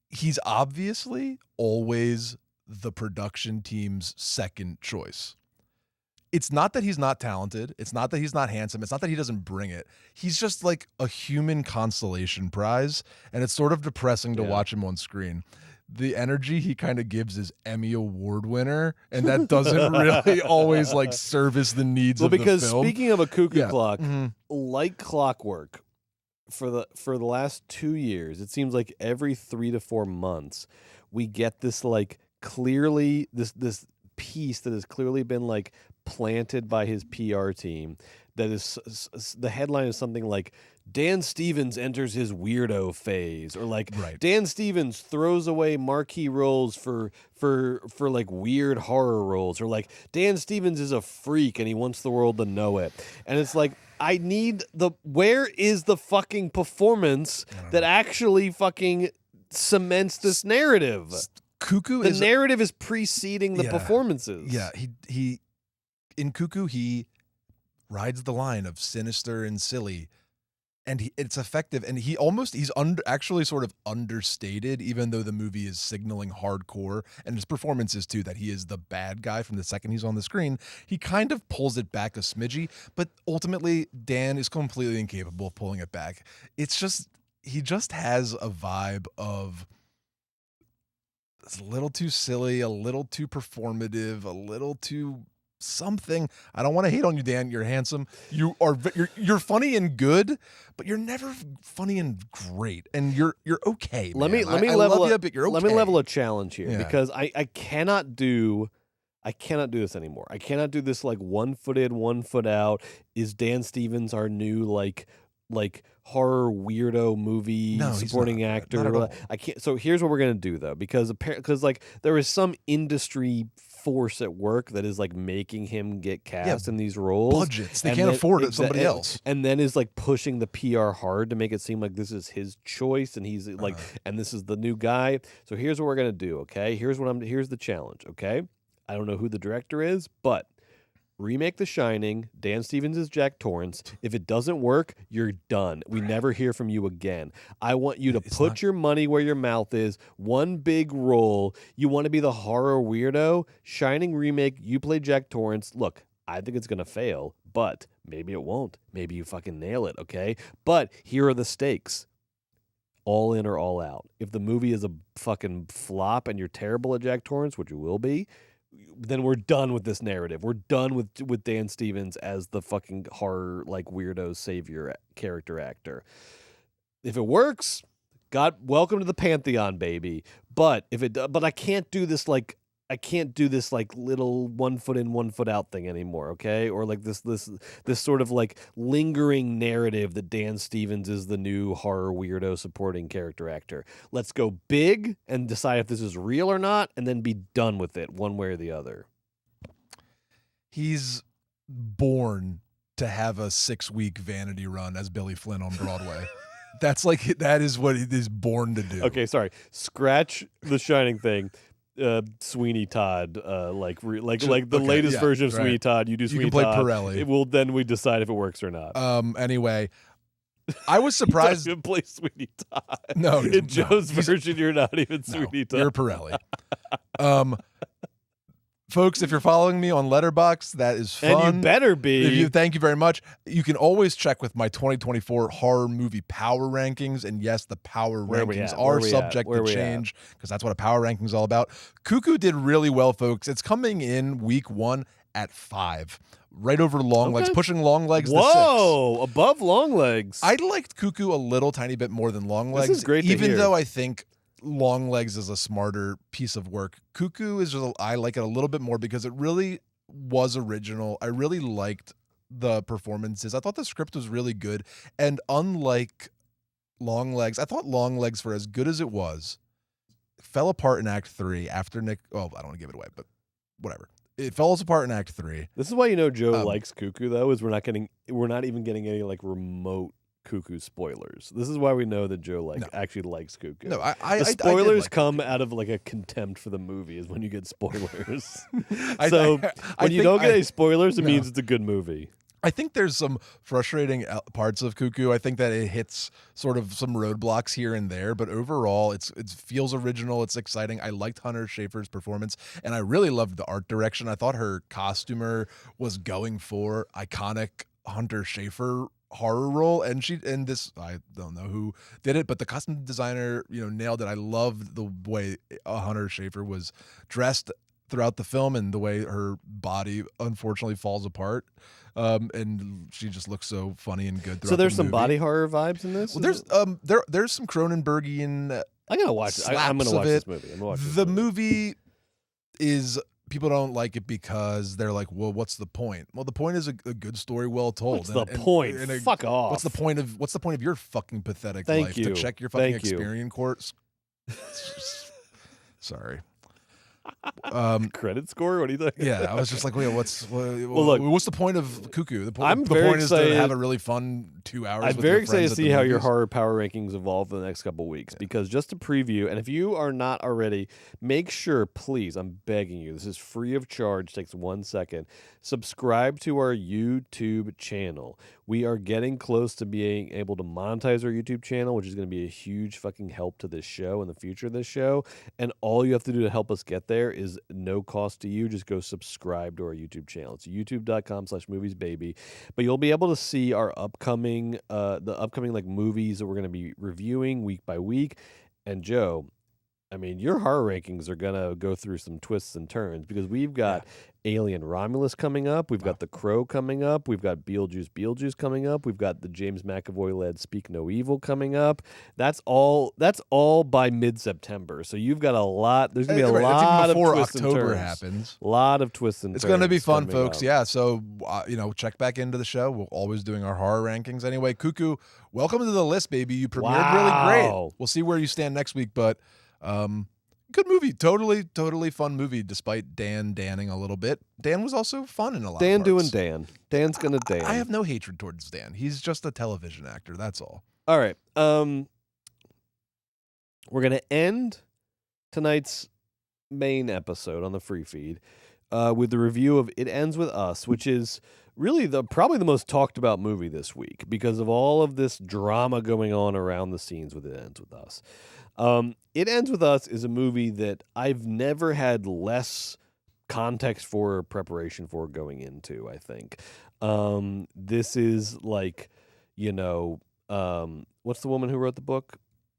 He's obviously always the production team's second choice. It's not that he's not talented. It's not that he's not handsome. It's not that he doesn't bring it. He's just like a human consolation prize, and it's sort of depressing to watch him on screen. The energy he kind of gives is Emmy Award winner, and that doesn't really always like service the needs of the film. Because speaking of a Cuckoo Clock, like clockwork, for the last 2 years, it seems like every 3 to 4 months, we get this like clearly this piece that has clearly been like planted by his PR team. That is, the headline is something like Dan Stevens enters his weirdo phase, or like Dan Stevens throws away marquee roles for like weird horror roles, or like Dan Stevens is a freak and he wants the world to know it. And it's like, I need where is the fucking performance that actually fucking cements this narrative? Cuckoo the narrative is preceding the performances. Yeah, he in Cuckoo he rides the line of sinister and silly, and it's effective, and he's actually sort of understated, even though the movie is signaling hardcore, and his performance is too, that he is the bad guy from the second he's on the screen. He kind of pulls it back a smidgy, but ultimately Dan is completely incapable of pulling it back. It's just, he just has a vibe of it's a little too silly, a little too performative, a little too something. I don't want to hate on you, Dan. You're handsome. You're funny and good, but you're never funny and great. And you're okay. Let man. me I level love a, you, but you're okay. Let me level a challenge here Yeah. because I cannot do this anymore. I cannot do this like 1 foot in, 1 foot out. Is Dan Stevens our new like horror weirdo movie supporting actor? Not at all. I can't. So here's what we're gonna do though, because like there is some industry force at work that is like making him get cast in these roles. Budgets, they can't afford it. Somebody else, and then is like pushing the PR hard to make it seem like this is his choice, and he's like, and this is the new guy. So here's what we're gonna do. Okay, here's the challenge. Okay, I don't know who the director is, but remake The Shining. Dan Stevens is Jack Torrance. If it doesn't work, you're done. We never hear from you again. I want you to put your money where your mouth is. One big role. You want to be the horror weirdo? Shining remake. You play Jack Torrance. Look, I think it's going to fail, but maybe it won't. Maybe you fucking nail it, okay? But here are the stakes. All in or all out. If the movie is a fucking flop and you're terrible at Jack Torrance, which you will be, then we're done with this narrative. We're done with Dan Stevens as the fucking horror like weirdo savior character actor. If it works, God, welcome to the pantheon, baby. But I can't do this like little 1 foot in, 1 foot out thing anymore, okay? Or like this sort of like lingering narrative that Dan Stevens is the new horror weirdo supporting character actor. Let's go big and decide if this is real or not, and then be done with it one way or the other. He's born to have a 6-week vanity run as Billy Flynn on Broadway. That is what he is born to do. Okay, sorry. Scratch the Shining thing. Sweeney Todd, like the latest version of Sweeney Todd. You do Sweeney Todd. You can play Pirelli. Then we decide if it works or not. Anyway, I was surprised. You don't even play Sweeney Todd. No, in Joe's version, you're not even Sweeney Todd. You're Pirelli. Folks, if you're following me on Letterboxd, that is fun. And you better be. Thank you very much. You can always check with my 2024 horror movie power rankings. And yes, the power rankings are subject to change because that's what a power ranking is all about. Cuckoo did really well, folks. It's coming in week 1 at 5. Right over Longlegs, pushing Longlegs to 6. Whoa, above Longlegs. I liked Cuckoo a little tiny bit more than Longlegs. This is great to hear. Even though I think Longlegs is a smarter piece of work, Cuckoo is I like it a little bit more because it really was original. I really liked the performances. I thought the script was really good, and unlike Longlegs, I thought Longlegs, for as good as it was, fell apart in Act 3 after Nick. Well, I don't want to give it away, but whatever. It falls apart in Act 3. This is why Joe likes Cuckoo though, is we're not even getting any like remote Cuckoo spoilers. This is why we know that Joe actually likes Cuckoo. No, the spoilers come out of like a contempt for the movie is when you get spoilers. When you don't get any spoilers, it means it's a good movie. I think there's some frustrating parts of Cuckoo. I think that it hits sort of some roadblocks here and there, but overall it feels original. It's exciting. I liked Hunter Schafer's performance, and I really loved the art direction. I thought her costumer was going for iconic Hunter Schafer horror role, and I don't know who did it, but the costume designer nailed it. I loved the way Hunter Schafer was dressed throughout the film and the way her body unfortunately falls apart, and she just looks so funny and good. So there's some body horror vibes in this. Well, there's some Cronenbergian. I gotta watch it. I'm gonna watch this movie. The movie is. People don't like it because they're like, well, what's the point? Well, the point is a good story well told. What's the point? Fuck off. What's the point of your fucking pathetic life? To check your fucking Experian courts? Sorry. Credit score? What do you think? Yeah, I was just like, wait, what's the point of Cuckoo? The point is to have a really fun 2 hours. I'm very excited to see how your horror power rankings evolve in the next couple of weeks, because just to preview, and if you are not already, make sure, please, I'm begging you, this is free of charge, takes 1 second, subscribe to our YouTube channel. We are getting close to being able to monetize our YouTube channel, which is going to be a huge fucking help to this show and the future of this show. And all you have to do to help us get there is no cost to you. Just go subscribe to our YouTube channel. It's youtube.com/moviesbaby. But you'll be able to see our upcoming, like movies that we're going to be reviewing week by week. And Joe, I mean, your horror rankings are gonna go through some twists and turns because we've got Alien Romulus coming up, we've got The Crow coming up, we've got Beetlejuice coming up, we've got the James McAvoy led Speak No Evil coming up. That's all by mid-September. So you've got a lot. There's gonna be a lot of twists October and turns. happens. A lot of twists and turns. It's gonna be fun, folks. Up. Yeah. So check back into the show. We're always doing our horror rankings anyway. Cuckoo, welcome to the list, baby. You premiered really great. We'll see where you stand next week, but. Good movie. Totally fun movie, despite Dan danning a little bit. Dan was also fun in a lot of parts. Doing Dan. Dan's gonna Dan. I have no hatred towards Dan. He's just a television actor, that's all. All right. We're gonna end tonight's main episode on the free feed with the review of It Ends With Us, which is really probably the most talked about movie this week because of all of this drama going on around the scenes with It Ends With Us. It Ends With Us is a movie that I've never had less context for or preparation for going into, I think. This is like, what's the woman who wrote the book?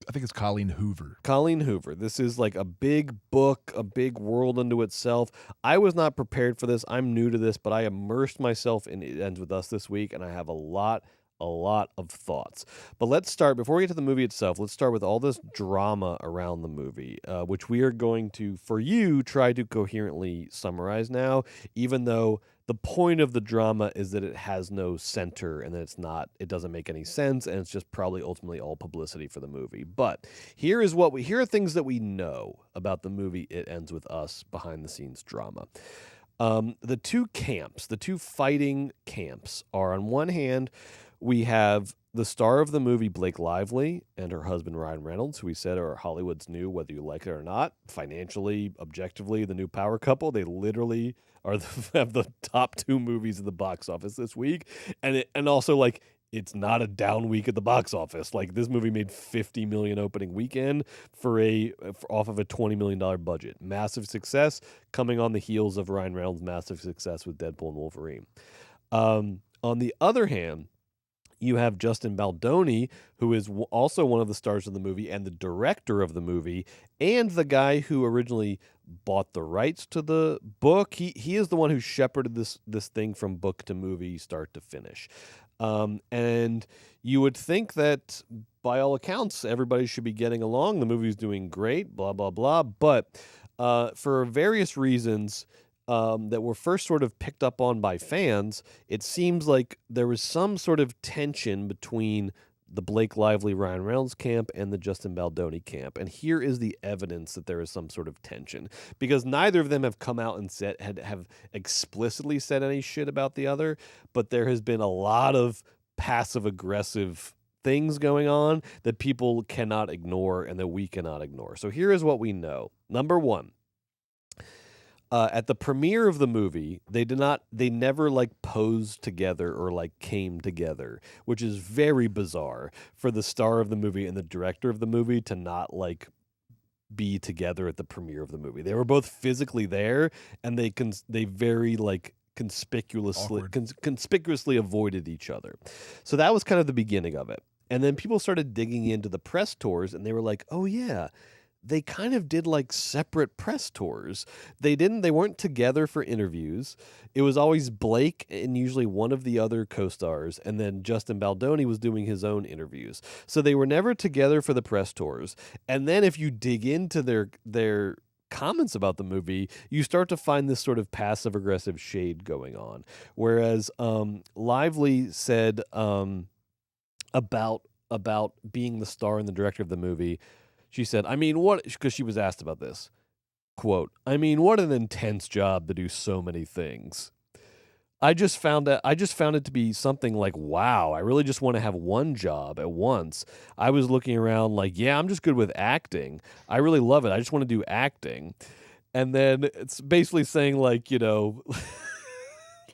I think it's Colleen Hoover. Colleen Hoover. This is like a big book, a big world unto itself. I was not prepared for this. I'm new to this, but I immersed myself in It Ends With Us this week, and I have a lot of thoughts. But let's start, before we get to the movie itself, let's start with all this drama around the movie, which we are going to, for you, try to coherently summarize now, even though the point of the drama is that it has no center and that it doesn't make any sense, and it's just probably ultimately all publicity for the movie. But here are things that we know about the movie It Ends With Us behind the scenes drama. The two fighting camps are, on one hand, we have the star of the movie, Blake Lively, and her husband, Ryan Reynolds, who we said are Hollywood's new, whether you like it or not, financially, objectively, the new power couple. They literally have the top two movies in the box office this week. And also, like, it's not a down week at the box office. Like, this movie made $50 million opening weekend off of a $20 million budget. Massive success, coming on the heels of Ryan Reynolds' massive success with Deadpool and Wolverine. On the other hand, you have Justin Baldoni, who is also one of the stars of the movie and the director of the movie, and the guy who originally bought the rights to the book. He is the one who shepherded this thing from book to movie, start to finish. And you would think that, by all accounts, everybody should be getting along. The movie's doing great, blah, blah, blah. But for various reasons that were first sort of picked up on by fans, it seems like there was some sort of tension between the Blake Lively, Ryan Reynolds camp and the Justin Baldoni camp. And here is the evidence that there is some sort of tension, because neither of them have come out and have explicitly said any shit about the other, but there has been a lot of passive-aggressive things going on that people cannot ignore and that we cannot ignore. So here is what we know. Number one, at the premiere of the movie, they never like posed together or like came together, which is very bizarre for the star of the movie and the director of the movie to not like be together at the premiere of the movie. They were both physically there, and they very like conspicuously avoided each other. So that was kind of the beginning of it. And then people started digging into the press tours, and they were like, oh yeah, they kind of did like separate press tours. They weren't together for interviews. It was always Blake and usually one of the other co-stars, and then Justin Baldoni was doing his own interviews. So they were never together for the press tours. And then if you dig into their comments about the movie, you start to find this sort of passive-aggressive shade going on. Whereas Lively said about being the star and the director of the movie, she said, because she was asked about this, quote, what an intense job to do so many things. I just found it to be something like, wow, I really just want to have one job at once. I was looking around like, yeah, I'm just good with acting. I really love it. I just want to do acting. And then it's basically saying like,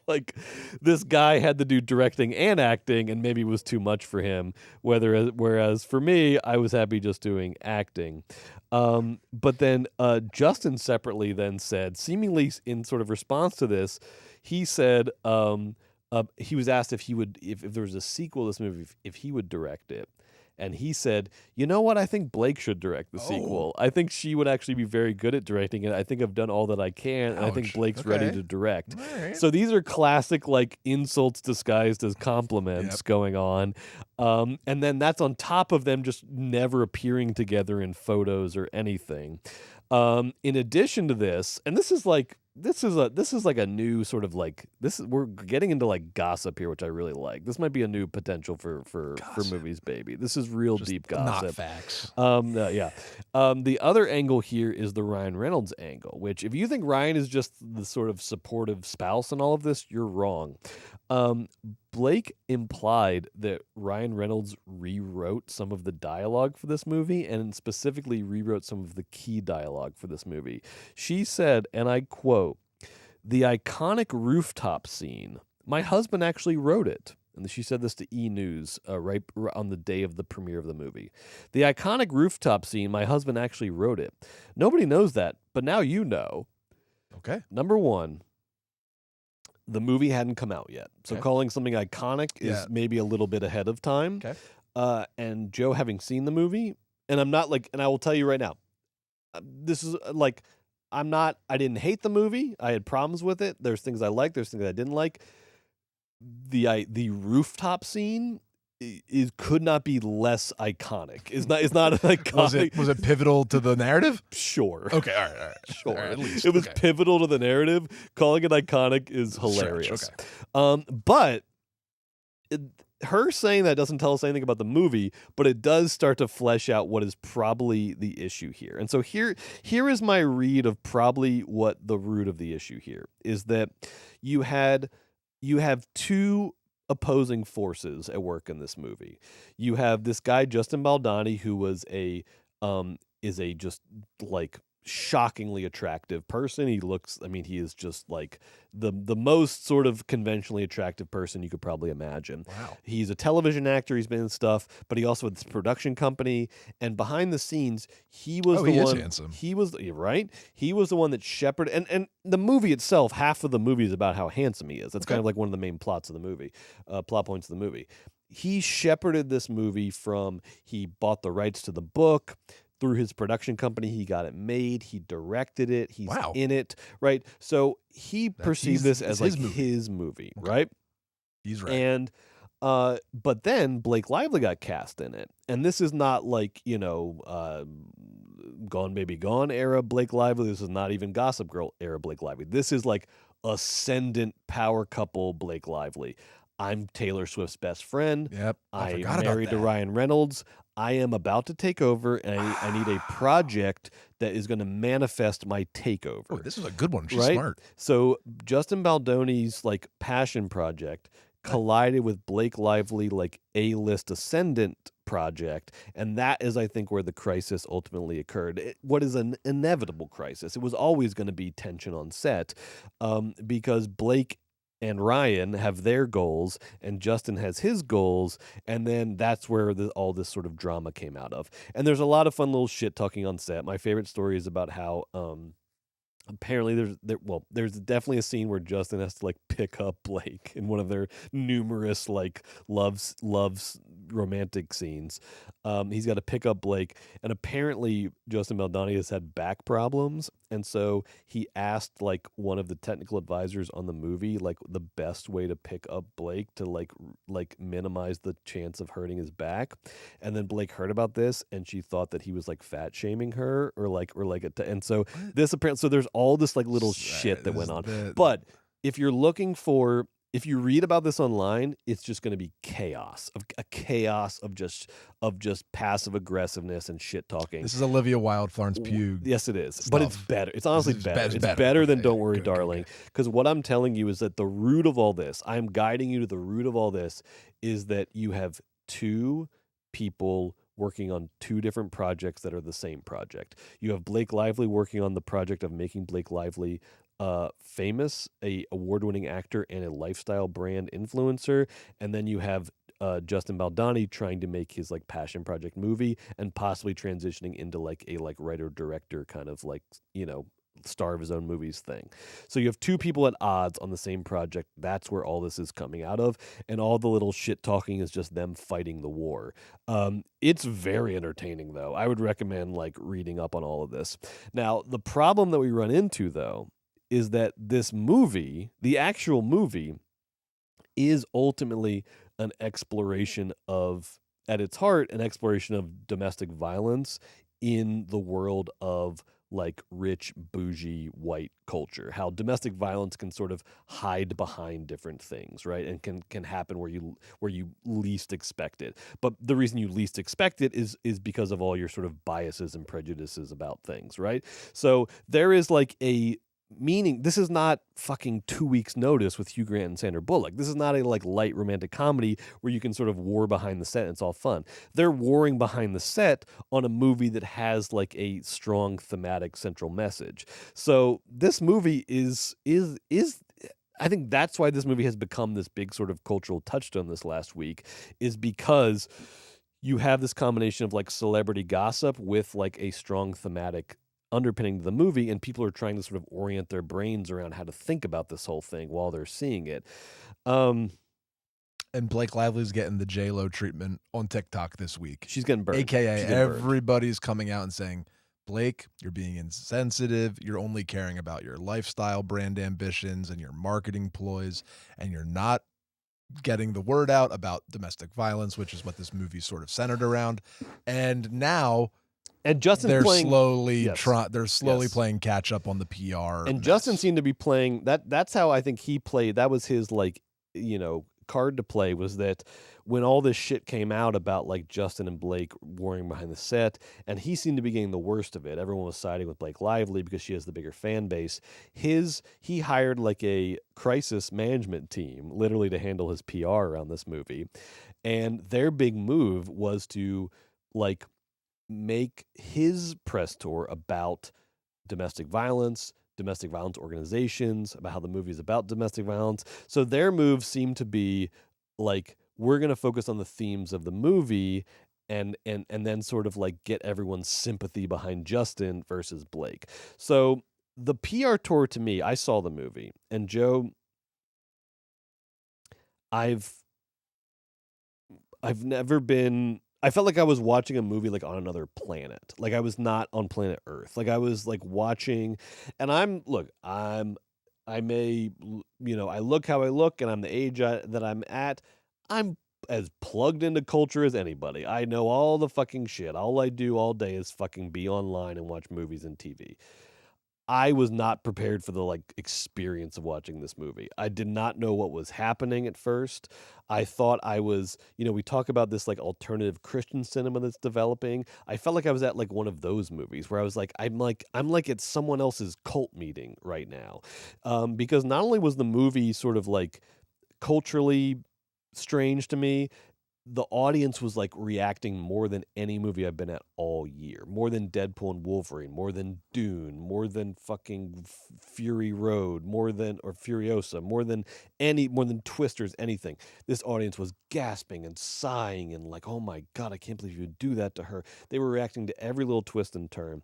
like this guy had to do directing and acting, and maybe it was too much for him. Whereas for me, I was happy just doing acting. But then Justin separately then said, seemingly in sort of response to this, he said he was asked if there was a sequel to this movie, if he would direct it. And he said, you know what? I think Blake should direct the sequel. I think she would actually be very good at directing it. I think I've done all that I can, and I think Blake's ready to direct. Right. So these are classic, like, insults disguised as compliments going on. And then that's on top of them just never appearing together in photos or anything. In addition to this, and this is like a new sort of like we're getting into like gossip here, which I really like. This might be a new potential for movies, baby. This is real just deep gossip. Not facts. The other angle here is the Ryan Reynolds angle, which if you think Ryan is just the sort of supportive spouse in all of this, you're wrong. Blake implied that Ryan Reynolds rewrote some of the dialogue for this movie, and specifically rewrote some of the key dialogue for this movie. She said, and I quote, "The iconic rooftop scene, my husband actually wrote it." And she said this to E! News right on the day of the premiere of the movie. "The iconic rooftop scene, my husband actually wrote it. Nobody knows that, but now you know." Okay. Number one, the movie hadn't come out yet. So calling something iconic is maybe a little bit ahead of time. Okay. And Joe, having seen the movie, and I'm not like, and I will tell you right now, this is like, I didn't hate the movie. I had problems with it. There's things I liked. There's things I didn't like. The rooftop scene could not be less iconic. It's not an iconic. Was it pivotal to the narrative? Sure. Okay. All right. Sure. All right, at least. It was pivotal to the narrative. Calling it iconic is hilarious. Okay. But her saying that doesn't tell us anything about the movie, but it does start to flesh out what is probably the issue here. And so here is my read of probably what the root of the issue here is, that you have two opposing forces at work in this movie. You have this guy Justin Baldoni, who was is a just like shockingly attractive person. He is just like the most sort of conventionally attractive person you could probably imagine. Wow. He's a television actor, he's been in stuff, but he also had this production company, and behind the scenes he was the one. Handsome. He was right. He was the one that shepherded, and the movie itself, half of the movie is about how handsome he is. That's kind of like one of the main plot points of the movie. He shepherded this movie from, he bought the rights to the book. Through his production company, he got it made. He directed it. He's in it, right? So he perceived this as like his movie, right? He's right. And but then Blake Lively got cast in it, and this is not like Gone Baby Gone era Blake Lively. This is not even Gossip Girl era Blake Lively. This is like ascendant power couple Blake Lively. I'm Taylor Swift's best friend. Yep. I'm married to Ryan Reynolds. I am about to take over, and I need a project that is going to manifest my takeover. Oh, this is a good one. She's right? Smart. So Justin Baldoni's like passion project collided with Blake Lively like A-list ascendant project, and that is, I think, where the crisis ultimately occurred. What is an inevitable crisis? It was always going to be tension on set, because Blake and Ryan have their goals, and Justin has his goals, and then that's where all this sort of drama came out of. And there's a lot of fun little shit talking on set. My favorite story is about how apparently there's definitely a scene where Justin has to like pick up Blake in one of their numerous like loves romantic scenes. He's got to pick up Blake, and apparently Justin Baldoni has had back problems, and so he asked like one of the technical advisors on the movie like the best way to pick up Blake to like minimize the chance of hurting his back. And then Blake heard about this, and she thought that he was like fat shaming her and so this apparently, so there's all this like little shit that went on. But if you read about this online, it's just going to be chaos of just passive aggressiveness and shit talking. This is Olivia Wilde, Florence Pugh. Yes, it is. But it's better. It's honestly better. It's better than Don't Worry, Darling. Because what I'm telling you is that the root of all this, I'm guiding you to the root of all this, is that you have two people working on two different projects that are the same project. You have Blake Lively working on the project of making Blake Lively famous, a award-winning actor and a lifestyle brand influencer, and then you have Justin Baldoni trying to make his like passion project movie and possibly transitioning into like a like writer director kind of like star of his own movies thing. So you have two people at odds on the same project. That's where all this is coming out of, and all the little shit talking is just them fighting the war. It's very entertaining, though. I would recommend like reading up on all of this. Now, the problem that we run into, though, is that this movie, the actual movie, is ultimately an exploration of, at its heart, an exploration of domestic violence in the world of like rich, bougie, white culture. How domestic violence can sort of hide behind different things, right? And can happen where you least expect it. But the reason you least expect it is because of all your sort of biases and prejudices about things, right? So there is like a meaning. This is not fucking 2 weeks notice with Hugh Grant and Sandra Bullock. This is not a like light romantic comedy where you can sort of war behind the set and it's all fun. They're warring behind the set on a movie that has like a strong thematic central message. So this movie is I think that's why this movie has become this big sort of cultural touchstone this last week, is because you have this combination of like celebrity gossip with like a strong thematic underpinning the movie, and people are trying to sort of orient their brains around how to think about this whole thing while they're seeing it. And Blake Lively's getting the J-Lo treatment on TikTok this week. She's getting burned. AKA everybody's coming out and saying, Blake, you're being insensitive. You're only caring about your lifestyle brand ambitions and your marketing ploys, and you're not getting the word out about domestic violence, which is what this movie's sort of centered around. And now... And Justin's they're playing, slowly playing catch up on the PR. And Justin seemed to be playing that. That's how I think he played. That was his like, card to play, was that when all this shit came out about like Justin and Blake warring behind the set, and he seemed to be getting the worst of it. Everyone was siding with Blake Lively because she has the bigger fan base. He hired like a crisis management team literally to handle his PR around this movie. And their big move was to like make his press tour about domestic violence organizations, about how the movie is about domestic violence. So their move seemed to be like, we're going to focus on the themes of the movie and then sort of like get everyone's sympathy behind Justin versus Blake. So the PR tour, to me, I saw the movie, and Joe, I've never been... I felt like I was watching a movie like on another planet. Like I was not on planet Earth. Like I was like watching, and I look how I look, and I'm the age that I'm at. I'm as plugged into culture as anybody. I know all the fucking shit. All I do all day is fucking be online and watch movies and TV. I was not prepared for the like experience of watching this movie. I did not know what was happening at first. I thought I was, we talk about this like alternative Christian cinema that's developing. I felt like I was at like one of those movies where I was like, I'm like at someone else's cult meeting right now. Because not only was the movie sort of like culturally strange to me, the audience was like reacting more than any movie I've been at all year, more than Deadpool and Wolverine, more than Dune, more than fucking Fury Road, more than Furiosa, more than Twisters, anything. This audience was gasping and sighing and like, oh my God, I can't believe you would do that to her. They were reacting to every little twist and turn.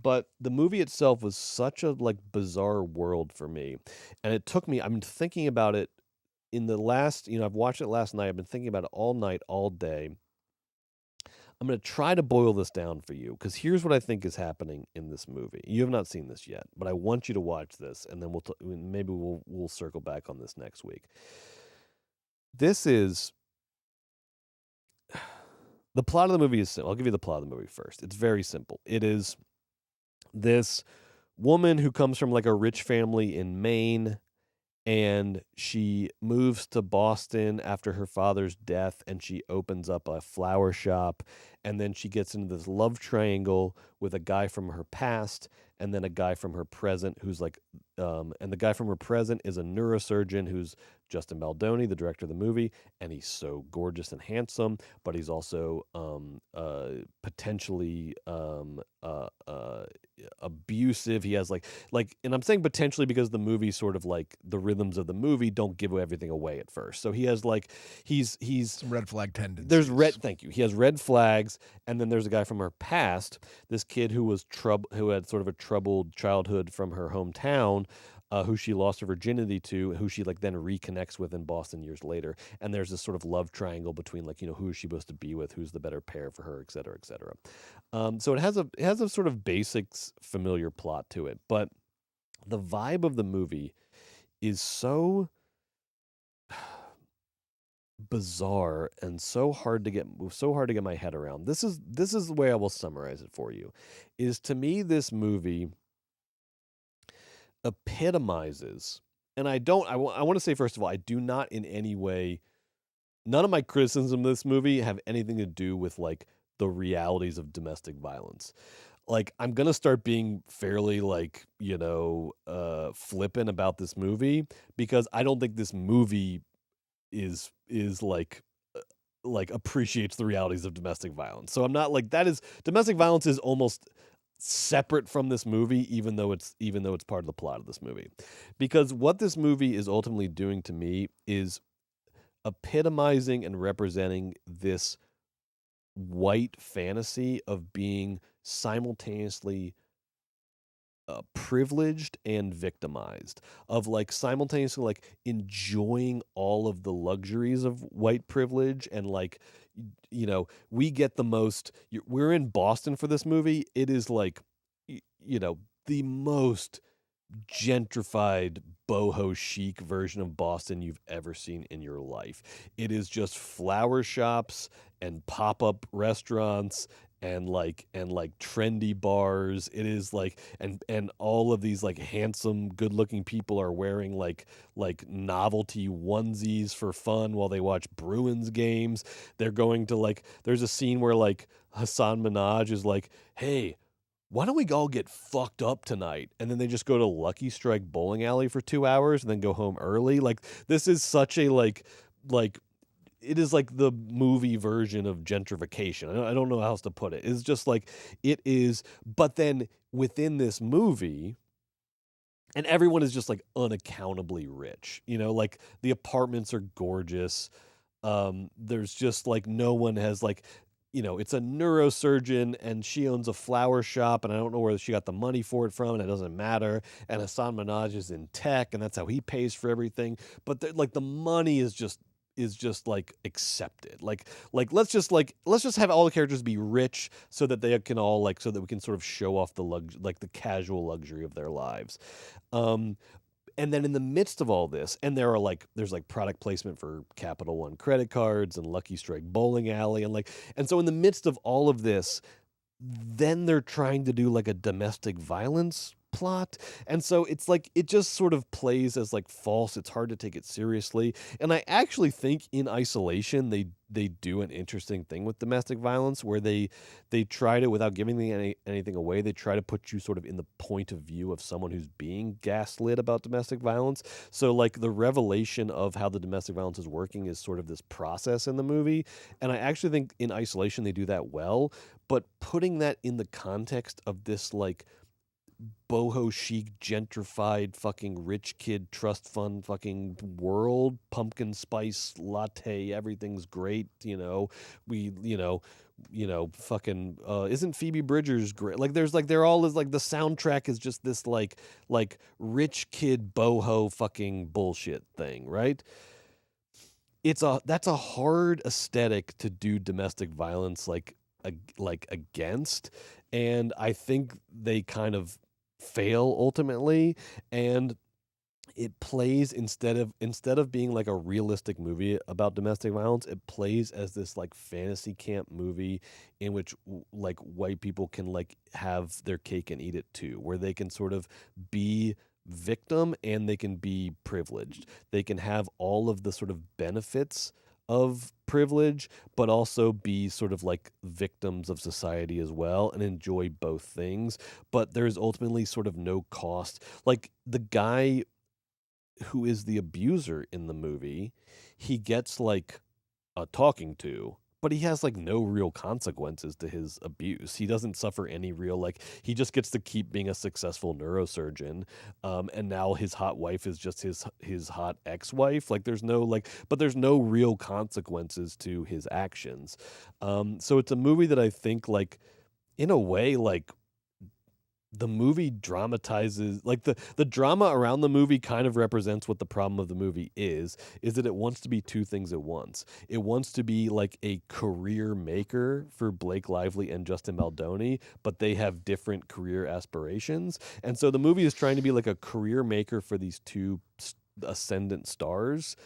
But the movie itself was such a like bizarre world for me. And it took me, I'm thinking about it in the last, I've watched it last night. I've been thinking about it all night, all day. I'm going to try to boil this down for you, because here's what I think is happening in this movie. You have not seen this yet, but I want you to watch this, and then maybe we'll circle back on this next week. This is the plot of the movie is simple. I'll give you the plot of the movie first. It's very simple. It is this woman who comes from like a rich family in Maine, and she moves to Boston after her father's death, and she opens up a flower shop, and then she gets into this love triangle with a guy from her past and then a guy from her present who's like and the guy from Her Present is a neurosurgeon who's Justin Baldoni, the director of the movie, and he's so gorgeous and handsome, but he's also potentially abusive. He has and I'm saying potentially because the movie sort of like the rhythms of the movie don't give everything away at first. So he has he's some red flag tendencies. Thank you. He has red flags, and then there's a guy from her past, this kid who had sort of a troubled childhood from her hometown, who she lost her virginity to, who she then reconnects with in Boston years later. And there's this sort of love triangle between who is she supposed to be with, who's the better pair for her, et cetera, et cetera. So it has a sort of basics familiar plot to it, but the vibe of the movie is so bizarre and so hard to get my head around. This is the way I will summarize it for you. Is to me this movie epitomizes, and I want to say first of all, I do not in any way, none of my criticisms of this movie have anything to do with the realities of domestic violence. I'm gonna start being fairly flippant about this movie, because I don't think this movie is appreciates the realities of domestic violence. So I'm not domestic violence is almost separate from this movie, even though it's part of the plot of this movie. Because what this movie is ultimately doing to me is epitomizing and representing this white fantasy of being simultaneously privileged and victimized, of simultaneously enjoying all of the luxuries of white privilege, and we get the most. We're in Boston for this movie. It is the most gentrified boho chic version of Boston you've ever seen in your life. It is just flower shops and pop-up restaurants and trendy bars. It is and all of these handsome, good-looking people are wearing novelty onesies for fun while they watch Bruins games. They're going to there's a scene where Hassan Minhaj is hey, why don't we all get fucked up tonight? And then they just go to Lucky Strike bowling alley for 2 hours and then go home early. This is such a it is the movie version of gentrification. I don't know how else to put it. It's just it is. But then within this movie, and everyone is just unaccountably rich. The apartments are gorgeous. There's just no one has it's a neurosurgeon and she owns a flower shop, and I don't know where she got the money for it from, and it doesn't matter. And Hassan Minhaj is in tech, and that's how he pays for everything. But the money is just accepted. Let's just have all the characters be rich so that they can all so that we can sort of show off the the casual luxury of their lives. And then in the midst of all this, and there's product placement for Capital One credit cards and Lucky Strike bowling alley, and so in the midst of all of this, then they're trying to do a domestic violence plot, and so it's it just sort of plays as false. It's hard to take it seriously, and I actually think in isolation they do an interesting thing with domestic violence, where they try to, without giving anything away, they try to put you sort of in the point of view of someone who's being gaslit about domestic violence. So the revelation of how the domestic violence is working is sort of this process in the movie, and I actually think in isolation they do that well, but putting that in the context of this boho chic gentrified fucking rich kid trust fund fucking world, pumpkin spice latte, everything's great, fucking isn't Phoebe Bridgers great? They're all is the soundtrack is just this rich kid boho fucking bullshit thing, right? That's a hard aesthetic to do domestic violence against, and I think they kind of fail ultimately, and it plays instead of being a realistic movie about domestic violence, it plays as this fantasy camp movie in which white people can have their cake and eat it too, where they can sort of be victim and they can be privileged. They can have all of the sort of benefits of privilege, but also be sort of like victims of society as well and enjoy both things. But there's ultimately sort of no cost. Like the guy who is the abuser in the movie, he gets like a talking to, but he has like no real consequences to his abuse. He doesn't suffer any real, like, he just gets to keep being a successful neurosurgeon. And now his hot wife is just his hot ex-wife. Like there's no but there's no real consequences to his actions. So it's a movie that I think like in a way, like the movie dramatizes, like the drama around the movie kind of represents what the problem of the movie is that it wants to be two things at once. It wants to be like a career maker for Blake Lively and Justin Baldoni, but they have different career aspirations. And so the movie is trying to be like a career maker for these two ascendant stars,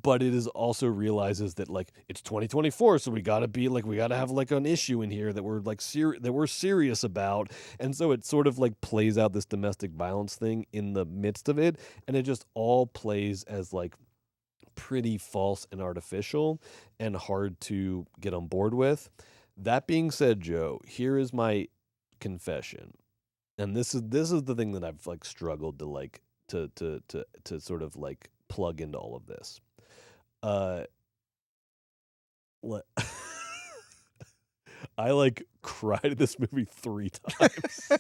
but it is also realizes that like it's 2024, so we gotta have like an issue in here that we're like that we're serious about. And so it sort of like plays out this domestic violence thing in the midst of it, and it just all plays as like pretty false and artificial and hard to get on board with. That being said, Joe, here is my confession, and this is the thing that I've like struggled to like to sort of like plug into all of this. I like cried at this movie 3 times.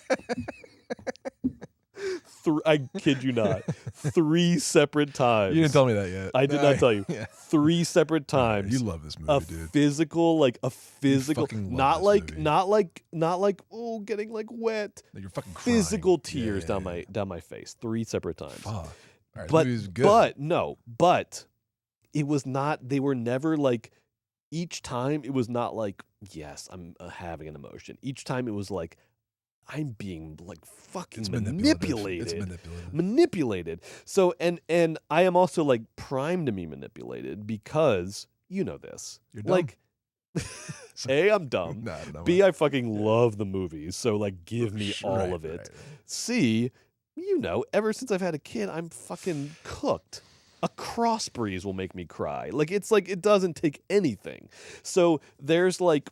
I kid you not. 3 separate times. You didn't tell me that yet. I did not tell you. Yeah. 3 separate times. You love this movie, dude. A physical, not like oh, getting like wet. No, you're fucking crying. Physical tears down my face 3 separate times. Fuck. Right, but good. but it was not. They were never like. Each time it was not like, yes, I'm having an emotion. Each time it was like, I'm being like fucking manipulated. It's manipulated. So and I am also like primed to be manipulated because you know this. You're dumb. Like A, I'm dumb. No, I don't know B, I fucking love the movies. So like give me all of it. Right. C, you know, ever since I've had a kid, I'm fucking cooked. A cross breeze will make me cry. Like it's like it doesn't take anything. So there's like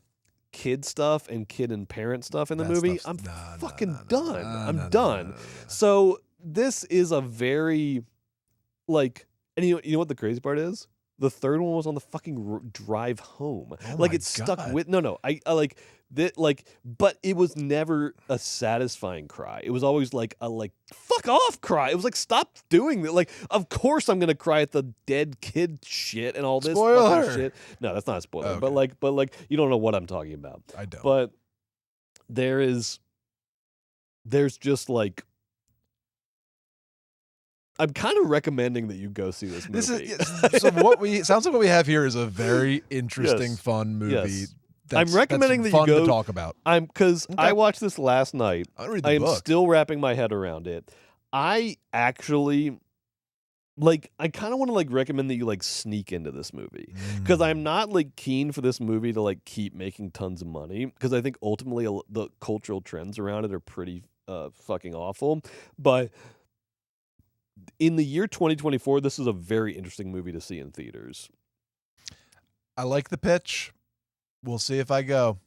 kid stuff and kid and parent stuff in the movie. I'm fucking done. I'm done. So this is a very like, and you know what the crazy part is? The third one was on the fucking drive home. Like it's stuck with I like that, like, but it was never a satisfying cry. It was always like a like fuck off cry. It was like stop doing that. Like, of course I'm gonna cry at the dead kid shit and all this fucking shit. No, that's not a spoiler. Okay. But like you don't know what I'm talking about. I don't. But there's just like. I'm kind of recommending that you go see this movie. Sounds like what we have here is a very interesting, fun movie. Yes. I'm recommending that you go to talk about. Because I watched this last night. I am still wrapping my head around it. I actually like. I kind of want to like recommend that you like sneak into this movie because I'm not like keen for this movie to like keep making tons of money because I think ultimately the cultural trends around it are pretty fucking awful. But in the year 2024, this is a very interesting movie to see in theaters. I like the pitch. We'll see if I go.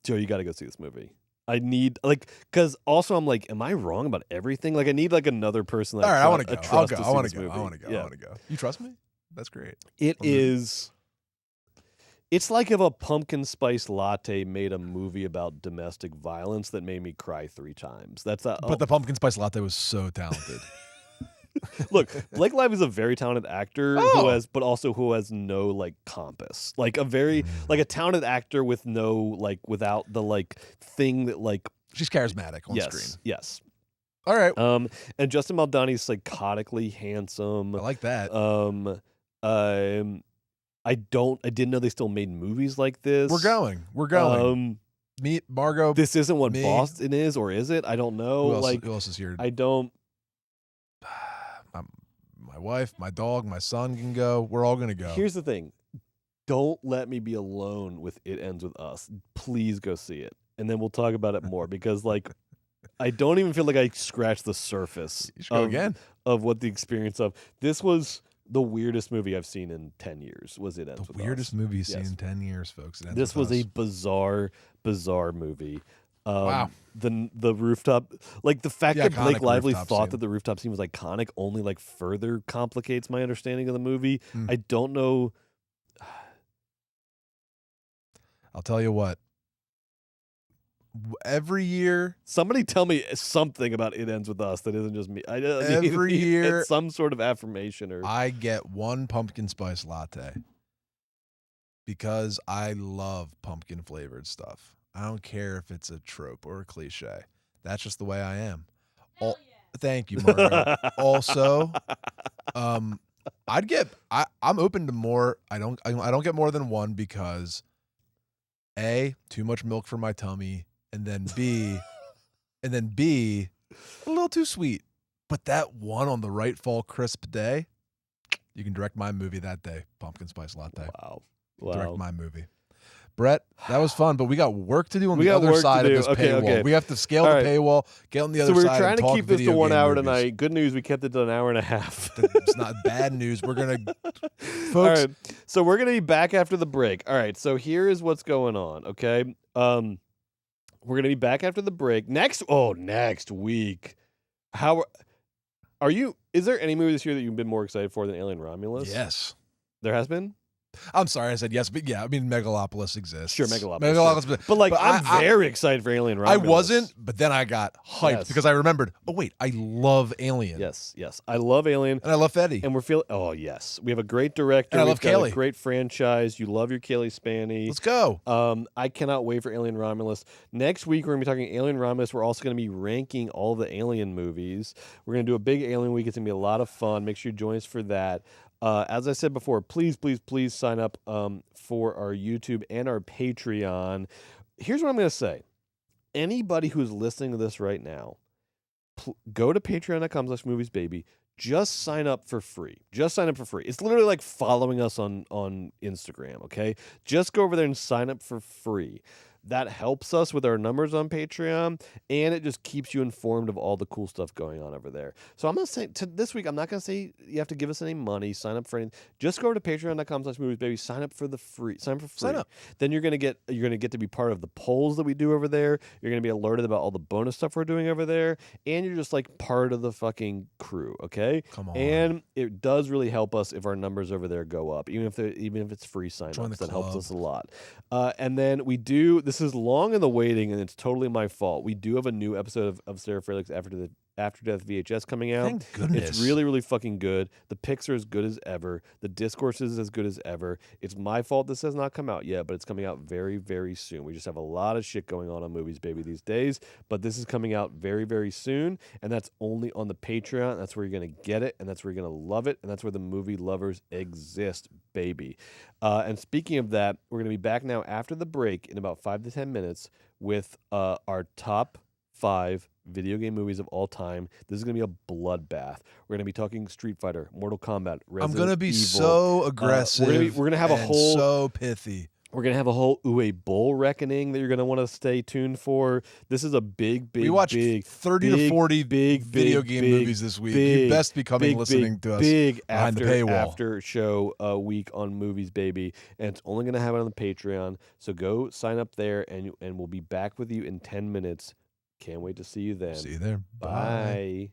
Joe, you got to go see this movie. I need because also I'm like, am I wrong about everything? Like, I need like another person that I want to go. I'll go. I want to go. I want to go. Yeah. I want to go. You trust me? That's great. It's like if a pumpkin spice latte made a movie about domestic violence that made me cry 3 times. That's that. But the pumpkin spice latte was so talented. Look, Blake Lively is a very talented actor who has no like compass. Like a very like a talented actor with no like without the like thing that like she's charismatic on screen. Yes. All right. And Justin Baldoni is psychotically handsome. I like that. I didn't know they still made movies like this. We're going. Meet Margot. This isn't what Boston is, or is it? I don't know. Who else is here? I don't. My wife, my dog, my son can go. We're all gonna go. Here's the thing. Don't let me be alone with It Ends With Us. Please go see it. And then we'll talk about it more because like I don't even feel like I scratched the surface of what the experience of. This was the weirdest movie I've seen in 10 years was It Ends With Us. The weirdest movie you've seen in 10 years, folks. This was a bizarre movie. Wow. The rooftop, like the fact that Blake Lively thought scene. that the rooftop scene was iconic only like further complicates my understanding of the movie. I don't know. I'll tell you what. Every year, somebody tell me something about It Ends With Us that isn't just me. Every year, it's some sort of affirmation, or I get one pumpkin spice latte because I love pumpkin flavored stuff. I don't care if it's a trope or a cliche. That's just the way I am. Thank you, Margo. Also, I'm open to more. I don't get more than one because A, too much milk for my tummy, and then B, a little too sweet. But that one on the right fall crisp day, you can direct my movie that day. Pumpkin spice latte. Wow. Direct my movie. Brett, that was fun, but we got work to do on the other side of this paywall. Okay. We have to scale the paywall, get on the other side. So we're trying to keep this to 1 hour movies. tonight. Good news, we kept it to an hour and a half. It's not bad news. We're going to, folks. All right. So we're going to be back after the break. All right. So here is what's going on. Okay. We're going to be back after the break next week. How are you? Is there any movie this year that you've been more excited for than Alien Romulus? Yes. There has been? I'm sorry, I said yes, but yeah, I mean, Megalopolis exists. Sure, Megalopolis. Sure. But I'm very excited for Alien Romulus. I wasn't, but then I got hyped because I remembered, oh, wait, I love Alien. Yes. I love Alien. And I love Fetty. And we're feeling, oh, yes. We have a great director. And I love Kaylee. A great franchise. You love your Kaylee Spanny. Let's go. I cannot wait for Alien Romulus. Next week, we're going to be talking Alien Romulus. We're also going to be ranking all the Alien movies. We're going to do a big Alien week. It's going to be a lot of fun. Make sure you join us for that. As I said before, please sign up for our YouTube and our Patreon. Here's what I'm going to say. Anybody who's listening to this right now, go to patreon.com/moviesbaby. Just sign up for free. It's literally like following us on Instagram, okay? Just go over there and sign up for free. That helps us with our numbers on Patreon, and it just keeps you informed of all the cool stuff going on over there. So I'm not saying this week, I'm not going to say you have to give us any money, sign up for anything. Just go over to patreon.com/moviesbaby, sign up for free. Sign up. Then you're going to get to be part of the polls that we do over there. You're going to be alerted about all the bonus stuff we're doing over there, and you're just like part of the fucking crew, okay? Come on. And it does really help us if our numbers over there go up, even if it's free sign-ups. That helps us a lot. And then we do. This is long in the waiting, and it's totally my fault. We do have a new episode of Sarah Frelick's After Death VHS coming out. Thank goodness. It's really, really fucking good. The pics are as good as ever. The discourse is as good as ever. It's my fault this has not come out yet, but it's coming out very, very soon. We just have a lot of shit going on Movies Baby these days, but this is coming out very, very soon, and that's only on the Patreon. That's where you're going to get it, and that's where you're going to love it, and that's where the movie lovers exist, baby. And speaking of that, we're going to be back now after the break in about 5 to 10 minutes with our top 5 video game movies of all time. This is going to be a bloodbath. We're going to be talking Street Fighter, Mortal Kombat, Resident I'm going to be Evil. So aggressive. We're going to have a whole so pithy. We're going to have a whole Bull reckoning that you're going to want to stay tuned for. This is a big. We watched 30 to 40 video game movies this week. You best be listening to us behind the paywall. After show week on Movies Baby, and it's only going to have it on the Patreon. So go sign up there, and we'll be back with you in 10 minutes. Can't wait to see you then. See you there. Bye.